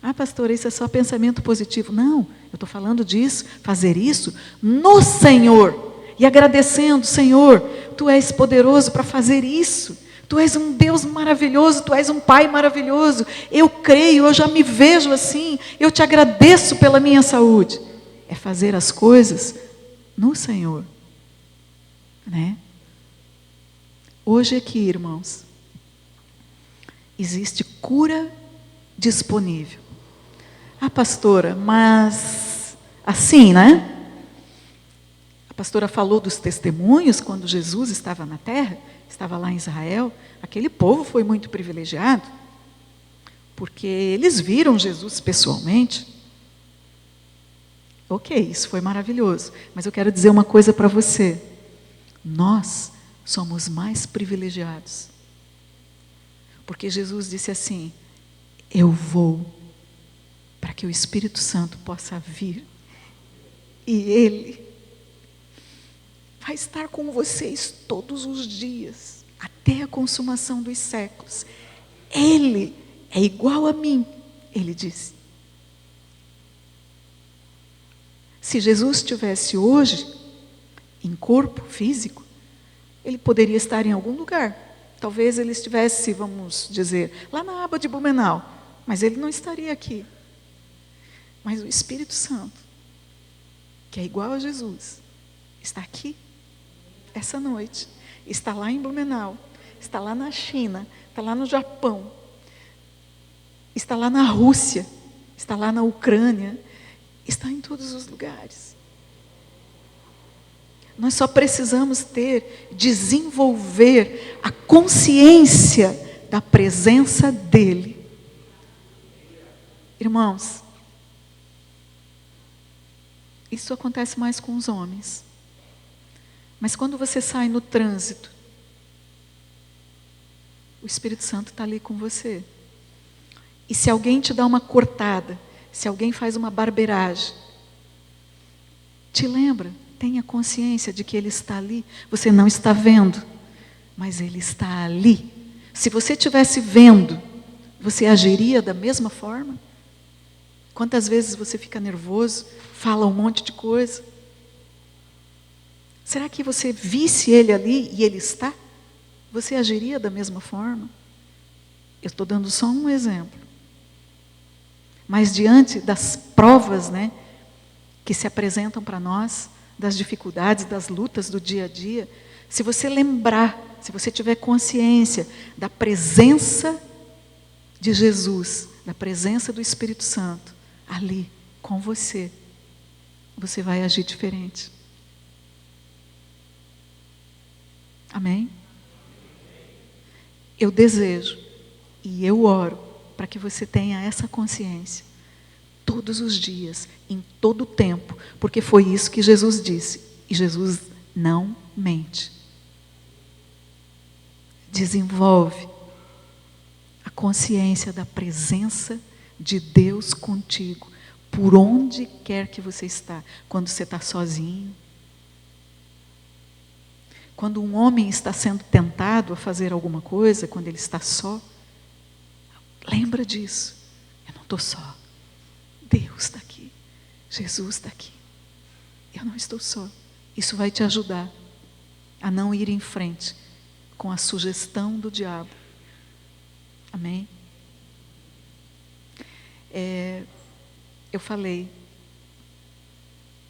Ah, pastora, isso é só pensamento positivo. Não, eu estou falando disso, fazer isso no Senhor. E agradecendo: Senhor, Tu és poderoso para fazer isso. Tu és um Deus maravilhoso, Tu és um Pai maravilhoso. Eu creio, eu já me vejo assim. Eu Te agradeço pela minha saúde. É fazer as coisas no Senhor. Né? Hoje aqui, irmãos, existe cura disponível. Ah, pastora, mas assim, né? A pastora falou dos testemunhos quando Jesus estava na terra, estava lá em Israel. Aquele povo foi muito privilegiado, porque eles viram Jesus pessoalmente. Ok, isso foi maravilhoso. Mas eu quero dizer uma coisa para você. Nós somos mais privilegiados. Porque Jesus disse assim: eu vou para que o Espírito Santo possa vir. E Ele vai estar com vocês todos os dias, até a consumação dos séculos. Ele é igual a mim, ele disse. Se Jesus estivesse hoje, em corpo físico, ele poderia estar em algum lugar. Talvez ele estivesse, vamos dizer, lá na aba de Blumenau, mas ele não estaria aqui. Mas o Espírito Santo, que é igual a Jesus, está aqui, essa noite, está lá em Blumenau, está lá na China, está lá no Japão, está lá na Rússia, está lá na Ucrânia, está em todos os lugares. Nós só precisamos desenvolver a consciência da presença dEle. Irmãos, isso acontece mais com os homens. Mas quando você sai no trânsito, o Espírito Santo está ali com você. E se alguém te dá uma cortada, se alguém faz uma barbeiragem, te lembra, tenha consciência de que Ele está ali. Você não está vendo, mas Ele está ali. Se você estivesse vendo, você agiria da mesma forma? Quantas vezes você fica nervoso, fala um monte de coisa? Será que você visse Ele ali e Ele está? Você agiria da mesma forma? Eu estou dando só um exemplo. Mas diante das provas, né, que se apresentam para nós, das dificuldades, das lutas do dia a dia, se você lembrar, se você tiver consciência da presença de Jesus, da presença do Espírito Santo, ali, com você, você vai agir diferente. Amém? Eu desejo e eu oro para que você tenha essa consciência todos os dias, em todo o tempo, porque foi isso que Jesus disse, e Jesus não mente. Desenvolve a consciência da presença de Deus contigo, por onde quer que você está, quando você está sozinho, quando um homem está sendo tentado a fazer alguma coisa, quando ele está só, lembra disso. Eu não estou só. Deus está aqui. Jesus está aqui. Eu não estou só. Isso vai te ajudar a não ir em frente com a sugestão do diabo. Amém? Eu falei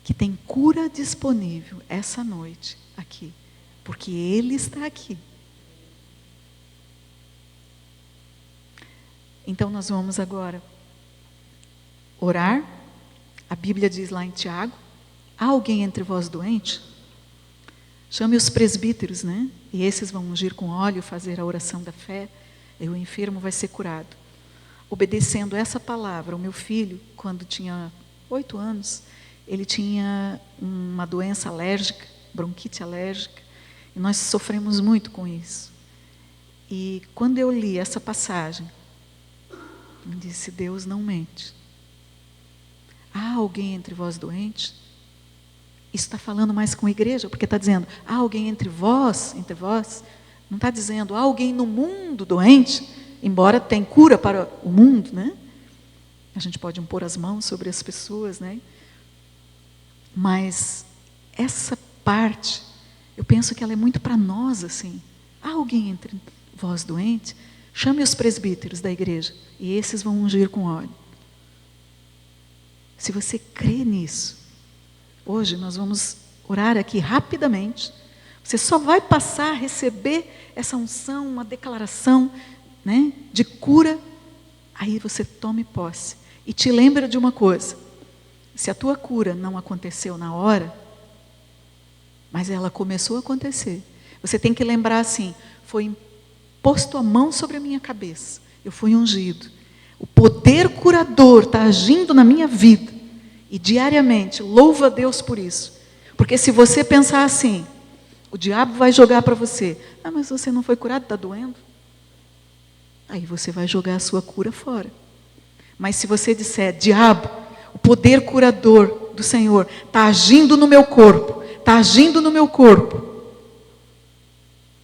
que tem cura disponível essa noite aqui, porque Ele está aqui. Então nós vamos agora orar. A Bíblia diz lá em Tiago: há alguém entre vós doente? Chame os presbíteros, né? E esses vão ungir com óleo, fazer a oração da fé, e o enfermo vai ser curado. Obedecendo essa palavra, o meu filho, quando tinha 8 anos, ele tinha uma doença alérgica, bronquite alérgica, e nós sofremos muito com isso. E quando eu li essa passagem, eu disse: Deus não mente. Há alguém entre vós doente? Isso está falando mais com a igreja, porque está dizendo, há alguém entre vós, não está dizendo, há alguém no mundo doente, embora tenha cura para o mundo, né? A gente pode impor as mãos sobre as pessoas, né? Mas essa parte, eu penso que ela é muito para nós, assim. Há alguém entre vós doente? Chame os presbíteros da igreja, e esses vão ungir com óleo. Se você crê nisso, hoje nós vamos orar aqui rapidamente. Você só vai passar a receber essa unção, uma declaração, né, de cura. Aí você tome posse. E te lembra de uma coisa: se a tua cura não aconteceu na hora, mas ela começou a acontecer, você tem que lembrar assim: foi posto a mão sobre a minha cabeça, eu fui ungido. O poder curador está agindo na minha vida. E diariamente, louva a Deus por isso. Porque se você pensar assim, o diabo vai jogar para você: ah, mas você não foi curado, está doendo. Aí você vai jogar a sua cura fora. Mas se você disser: diabo, o poder curador do Senhor está agindo no meu corpo, está agindo no meu corpo,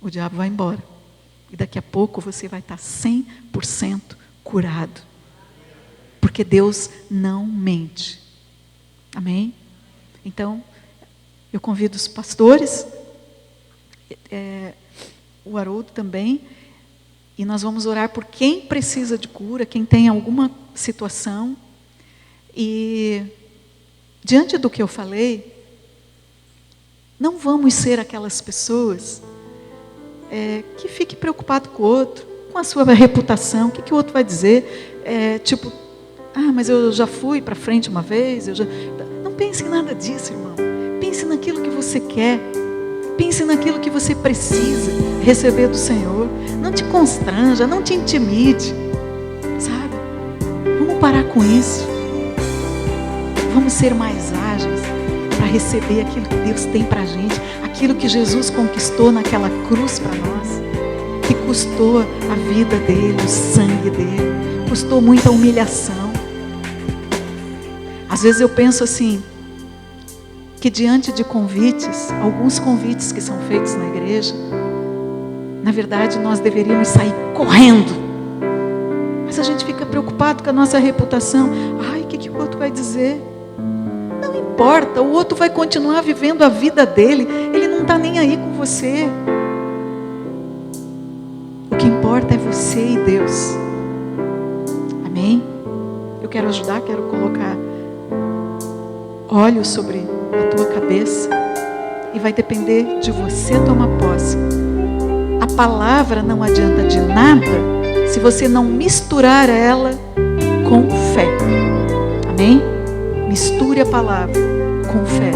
o diabo vai embora. E daqui a pouco você vai estar 100% curado. Porque Deus não mente. Amém? Então, eu convido os pastores, o Haroldo também, e nós vamos orar por quem precisa de cura, quem tem alguma situação. E, diante do que eu falei, não vamos ser aquelas pessoas que fiquem preocupadas com o outro, com a sua reputação, o que o outro vai dizer, tipo, ah, mas eu já fui para frente uma vez, Não pense em nada disso, irmão. Pense naquilo que você quer. Pense naquilo que você precisa receber do Senhor. Não te constranja, não te intimide. Sabe? Vamos parar com isso. Vamos ser mais ágeis para para receber aquilo que Deus tem para a gente, aquilo que Jesus conquistou naquela cruz para nós, que custou a vida dele, o sangue dele, custou muita humilhação. Às vezes eu penso assim, que diante de convites, alguns convites que são feitos na igreja, na verdade nós deveríamos sair correndo, mas a gente fica preocupado com a nossa reputação. Ai, o que o outro vai dizer? Não importa, o outro vai continuar vivendo a vida dele, ele não está nem aí com você. O que importa é você e Deus. Amém? Eu quero ajudar, quero colocar óleo sobre a tua cabeça, e vai depender de você tomar posse. A palavra não adianta de nada se você não misturar ela com fé. Amém? Misture a palavra com fé.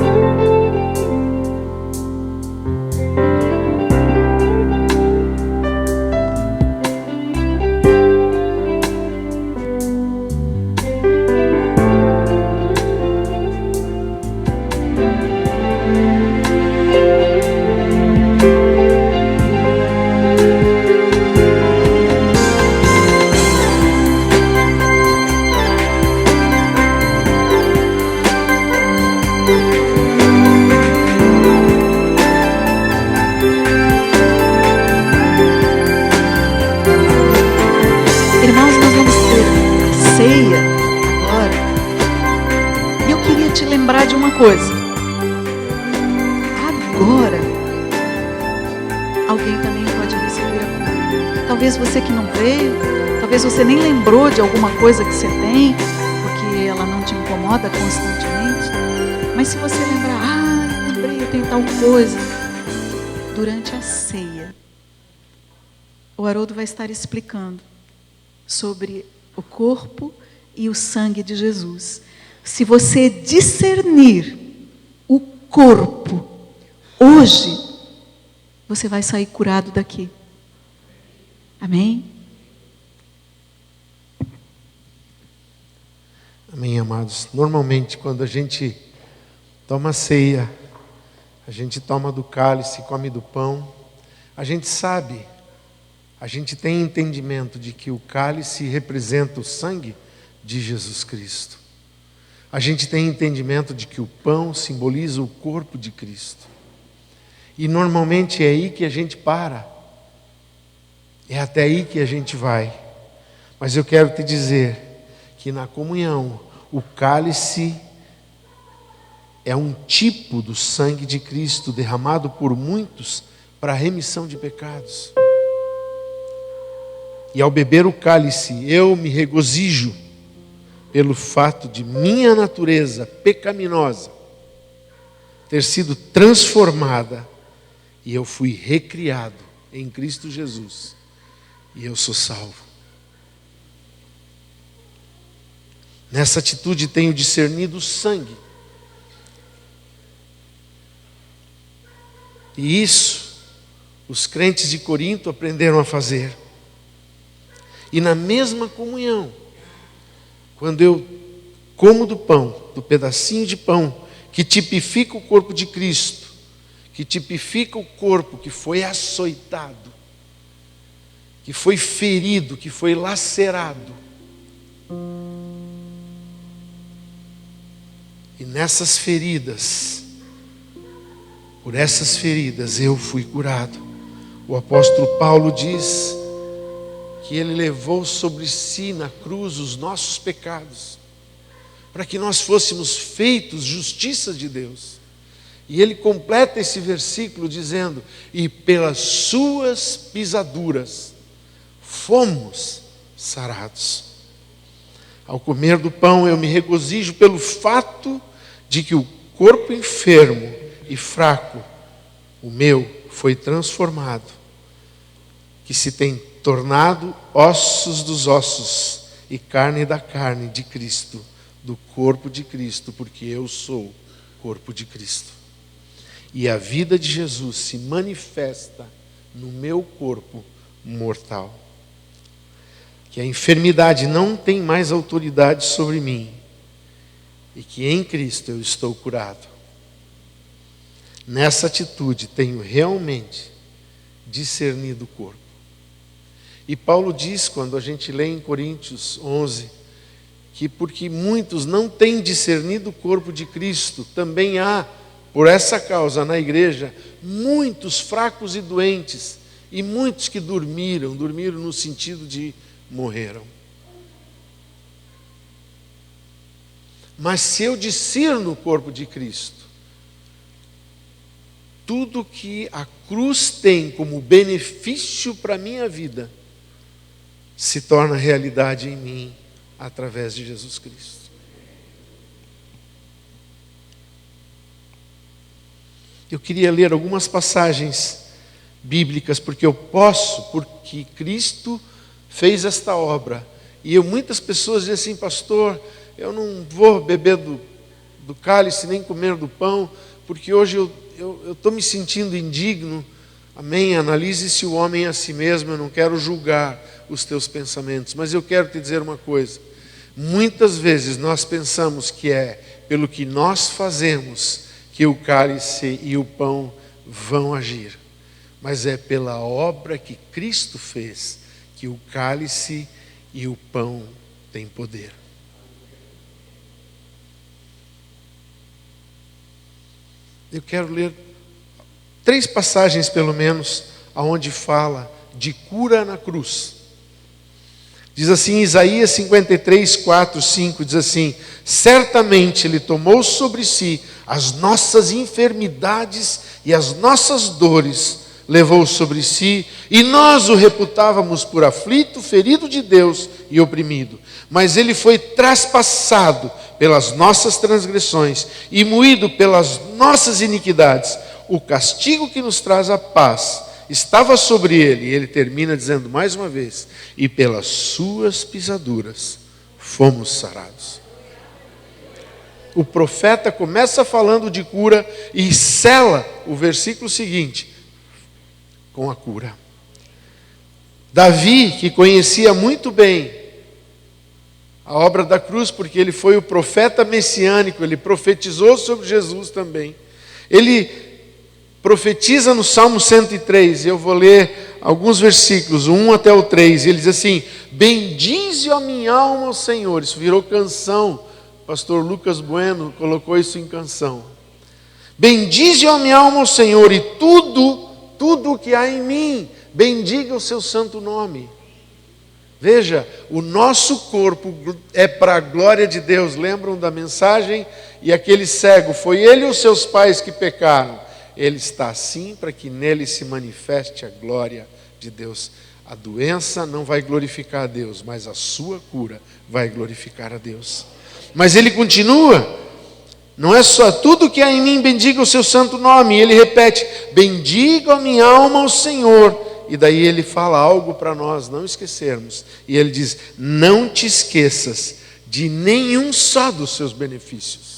Lembrar de uma coisa. Agora, alguém também pode receber a cura. Talvez você que não veio, talvez você nem lembrou de alguma coisa que você tem, porque ela não te incomoda constantemente. Mas se você lembrar, lembrei, eu tenho tal coisa. Durante a ceia, o Haroldo vai estar explicando sobre o corpo e o sangue de Jesus. Se você discernir o corpo hoje, você vai sair curado daqui. Amém? Amém, amados. Normalmente, quando a gente toma ceia, a gente toma do cálice, come do pão, a gente sabe, a gente tem entendimento de que o cálice representa o sangue de Jesus Cristo. A gente tem entendimento de que o pão simboliza o corpo de Cristo. E normalmente é aí que a gente para. É até aí que a gente vai. Mas eu quero te dizer que na comunhão, o cálice é um tipo do sangue de Cristo derramado por muitos para a remissão de pecados. E ao beber o cálice, eu me regozijo pelo fato de minha natureza pecaminosa ter sido transformada e eu fui recriado em Cristo Jesus e eu sou salvo. Nessa atitude tenho discernido o sangue. E isso os crentes de Corinto aprenderam a fazer. E na mesma comunhão, quando eu como do pão, do pedacinho de pão, que tipifica o corpo de Cristo, que tipifica o corpo que foi açoitado, que foi ferido, que foi lacerado. E nessas feridas, por essas feridas eu fui curado. O apóstolo Paulo diz que ele levou sobre si na cruz os nossos pecados, para que nós fôssemos feitos justiça de Deus. E ele completa esse versículo dizendo: e pelas suas pisaduras fomos sarados. Ao comer do pão eu me regozijo pelo fato de que o corpo enfermo e fraco, o meu, foi transformado, que se tem tornado ossos dos ossos e carne da carne de Cristo, do corpo de Cristo, porque eu sou corpo de Cristo. E a vida de Jesus se manifesta no meu corpo mortal. Que a enfermidade não tem mais autoridade sobre mim, e que em Cristo eu estou curado. nessa atitude, tenho realmente discernido o corpo. E Paulo diz, quando a gente lê em Coríntios 11, que porque muitos não têm discernido o corpo de Cristo, também há, por essa causa, na igreja, muitos fracos e doentes, e muitos que dormiram no sentido de morreram. Mas se eu discerno o corpo de Cristo, tudo que a cruz tem como benefício para a minha vida, se torna realidade em mim, através de Jesus Cristo. Eu queria ler algumas passagens bíblicas, porque eu posso, porque Cristo fez esta obra. E muitas pessoas dizem assim, pastor, eu não vou beber do cálice, nem comer do pão, porque hoje eu estou me sentindo indigno. Amém? Analise-se o homem a si mesmo, eu não quero julgar os teus pensamentos, mas eu quero te dizer uma coisa. Muitas vezes nós pensamos que é pelo que nós fazemos que o cálice e o pão vão agir, mas é pela obra que Cristo fez que o cálice e o pão têm poder. Eu quero ler 3 passagens pelo menos, aonde fala de cura na cruz. Diz assim, Isaías 53, 4, 5, diz assim, certamente Ele tomou sobre si as nossas enfermidades e as nossas dores, levou sobre si, e nós o reputávamos por aflito, ferido de Deus e oprimido. Mas Ele foi traspassado pelas nossas transgressões e moído pelas nossas iniquidades. O castigo que nos traz a paz estava sobre Ele. E Ele termina dizendo mais uma vez, e pelas suas pisaduras fomos sarados. O profeta começa falando de cura e sela o versículo seguinte com a cura. Davi, que conhecia muito bem a obra da cruz, porque ele foi o profeta messiânico, ele profetizou sobre Jesus também. Ele profetiza no Salmo 103, eu vou ler alguns versículos, 1 até o 3, ele diz assim, bendize a minha alma ao Senhor, isso virou canção, pastor Lucas Bueno colocou isso em canção. Bendize a minha alma ao Senhor e tudo o que há em mim, bendiga o seu santo nome. Veja, o nosso corpo é para a glória de Deus, lembram da mensagem? E aquele cego, foi ele ou seus pais que pecaram? Ele está assim para que nele se manifeste a glória de Deus. A doença não vai glorificar a Deus, mas a sua cura vai glorificar a Deus. Mas ele continua, não é só tudo que há em mim, bendiga o seu santo nome. E ele repete, bendiga a minha alma ao Senhor. E daí ele fala algo para nós não esquecermos. E ele diz, não te esqueças de nenhum só dos seus benefícios.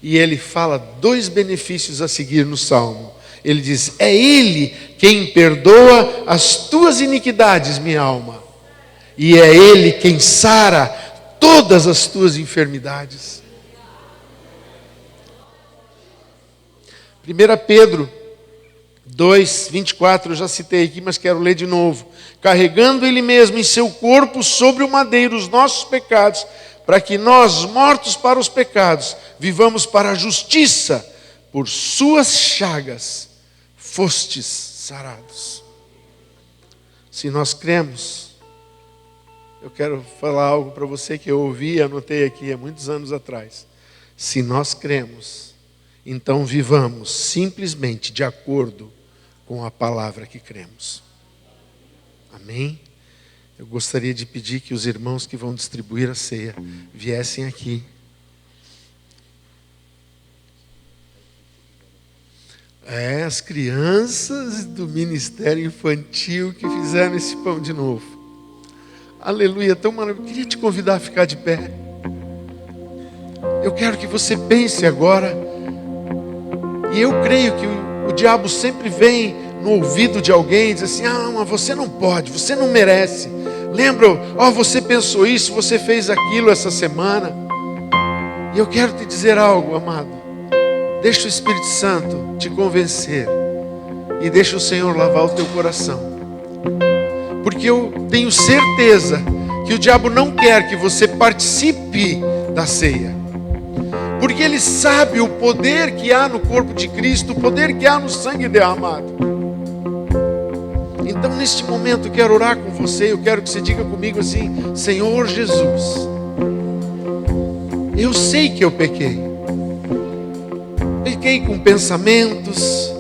E ele fala 2 benefícios a seguir no Salmo. Ele diz, é Ele quem perdoa as tuas iniquidades, minha alma. E é Ele quem sara todas as tuas enfermidades. 1 Pedro 2, 24, eu já citei aqui, mas quero ler de novo. Carregando Ele mesmo em seu corpo sobre o madeiro os nossos pecados, para que nós, mortos para os pecados, vivamos para a justiça, por suas chagas fostes sarados. Se nós cremos, eu quero falar algo para você que eu ouvi e anotei aqui há muitos anos atrás. Se nós cremos, então vivamos simplesmente de acordo com a palavra que cremos. Amém? Eu gostaria de pedir que os irmãos que vão distribuir a ceia viessem aqui. As crianças do ministério infantil que fizeram esse pão de novo. Aleluia, tão maravilhoso. Eu queria te convidar a ficar de pé. Eu quero que você pense agora. E eu creio que o diabo sempre vem no ouvido de alguém e diz assim, mas você não pode, você não merece. Lembra, você pensou isso, você fez aquilo essa semana. E eu quero te dizer algo, amado. Deixa o Espírito Santo te convencer. E deixa o Senhor lavar o teu coração. Porque eu tenho certeza que o diabo não quer que você participe da ceia. Porque ele sabe o poder que há no corpo de Cristo, o poder que há no sangue derramado. Então neste momento eu quero orar com você. Eu quero que você diga comigo assim: Senhor Jesus, eu sei que eu pequei. Pequei com pensamentos,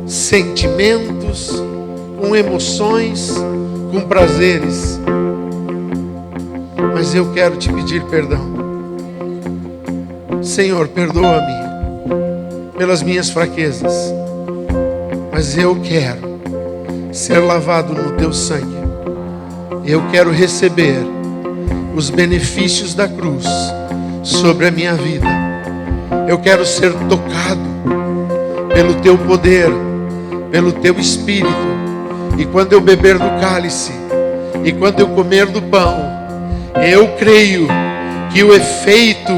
sentimentos, com emoções, com prazeres. Mas eu quero te pedir perdão. Senhor, perdoa-me pelas minhas fraquezas. Mas eu quero ser lavado no teu sangue. Eu quero receber os benefícios da cruz sobre a minha vida. Eu quero ser tocado pelo teu poder, pelo teu Espírito. E quando eu beber do cálice, e quando eu comer do pão, eu creio que o efeito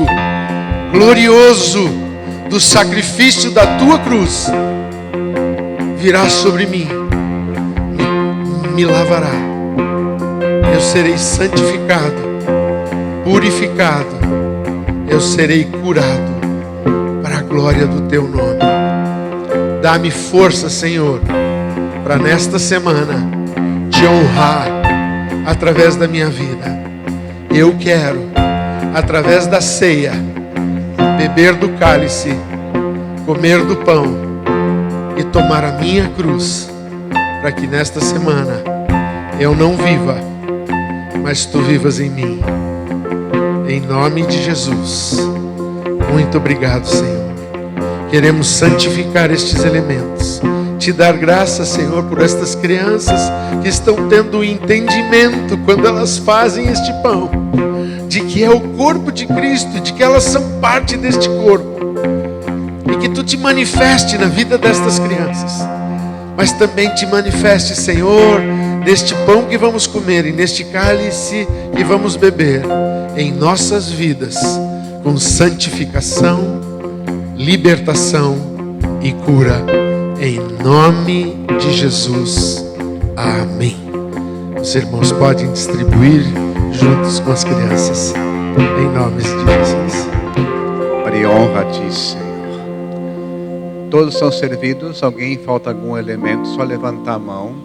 glorioso do sacrifício da tua cruz virá sobre mim, me lavará. Eu serei santificado, purificado, eu serei curado para a glória do teu nome. Dá-me força, Senhor, para nesta semana te honrar através da minha vida. Eu quero, através da ceia, beber do cálice, comer do pão e tomar a minha cruz, para que nesta semana eu não viva, mas tu vivas em mim. Em nome de Jesus. Muito obrigado, Senhor. Queremos santificar estes elementos. Te dar graças, Senhor, por estas crianças que estão tendo o entendimento quando elas fazem este pão, de que é o corpo de Cristo, de que elas são parte deste corpo. E que tu te manifeste na vida destas crianças, mas também te manifeste, Senhor, neste pão que vamos comer e neste cálice que vamos beber, em nossas vidas, com santificação, libertação e cura, em nome de Jesus. Amém. Os irmãos podem distribuir juntos com as crianças, em nome de Jesus. Glória e honra a ti, Senhor. Todos são servidos. Alguém falta algum elemento? Só levantar a mão.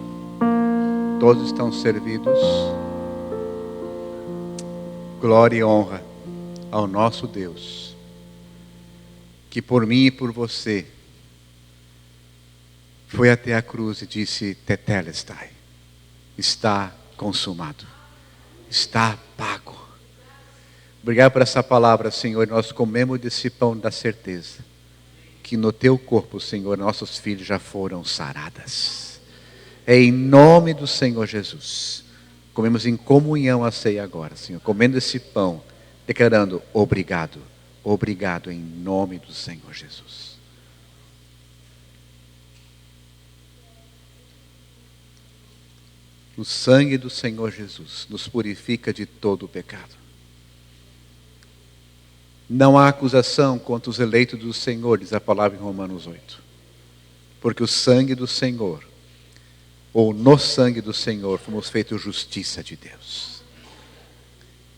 Todos estão servidos. Glória e honra ao nosso Deus, que por mim e por você foi até a cruz e disse: Tetelestai, está consumado, está pago. Obrigado por essa palavra, Senhor. Nós comemos desse pão da certeza que no teu corpo, Senhor, nossos filhos já foram saradas. É em nome do Senhor Jesus. Comemos em comunhão a ceia agora, Senhor, comendo esse pão, declarando obrigado, obrigado em nome do Senhor Jesus. O sangue do Senhor Jesus nos purifica de todo o pecado. Não há acusação contra os eleitos do Senhor, diz a palavra em Romanos 8. Porque o sangue do Senhor, ou no sangue do Senhor, fomos feitos justiça de Deus.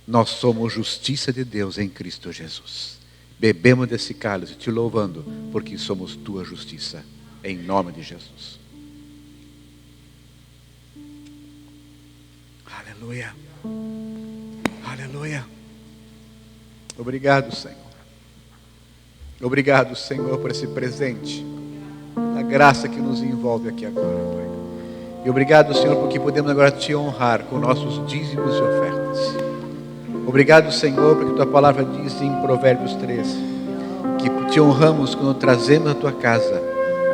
Nós somos justiça de Deus em Cristo Jesus. Bebemos desse cálice, te louvando, porque somos tua justiça, em nome de Jesus. Aleluia. Aleluia. Obrigado, Senhor. Obrigado, Senhor, por esse presente, a graça que nos envolve aqui agora, Pai. E obrigado, Senhor, porque podemos agora te honrar com nossos dízimos e ofertas. Obrigado, Senhor, porque tua palavra diz em Provérbios 13 que te honramos quando trazemos à tua casa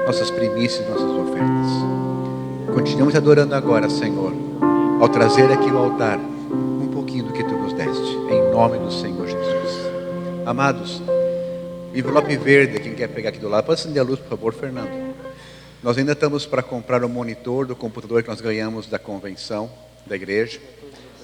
nossas primícias e nossas ofertas. Continuamos adorando agora, Senhor, ao trazer aqui ao altar um pouquinho do que tu nos deste, em nome do Senhor Jesus. Amados, envelope verde, quem quer pegar aqui do lado, pode acender a luz, por favor, Fernando. Nós ainda estamos para comprar o monitor do computador que nós ganhamos da convenção da igreja.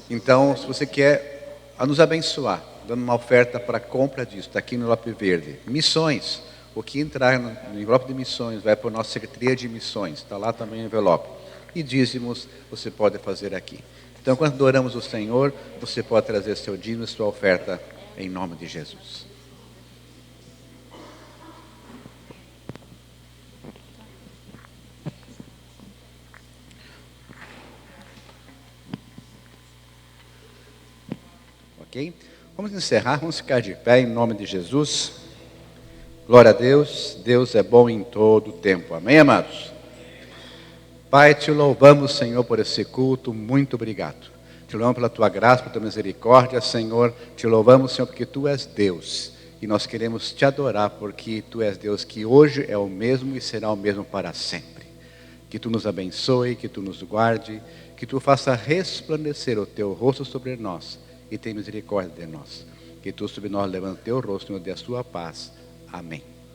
Então, se você quer nos abençoar, dando uma oferta para a compra disso, está aqui no envelope verde. Missões, O que entrar no envelope de missões vai para a nossa Secretaria de Missões, está lá também o envelope. E dízimos você pode fazer aqui. Então, quando adoramos o Senhor, você pode trazer seu dízimo e sua oferta em nome de Jesus. Ok? Vamos encerrar, vamos ficar de pé em nome de Jesus. Glória a Deus, Deus é bom em todo o tempo. Amém, amados? Pai, te louvamos, Senhor, por esse culto, muito obrigado. Te louvamos pela tua graça, pela tua misericórdia, Senhor. Te louvamos, Senhor, porque tu és Deus. E nós queremos te adorar, porque tu és Deus que hoje é o mesmo e será o mesmo para sempre. Que tu nos abençoe, que tu nos guarde, que tu faça resplandecer o teu rosto sobre nós e tenha misericórdia de nós. Que tu sobre nós levante o teu rosto e nos dê a sua paz. Amém.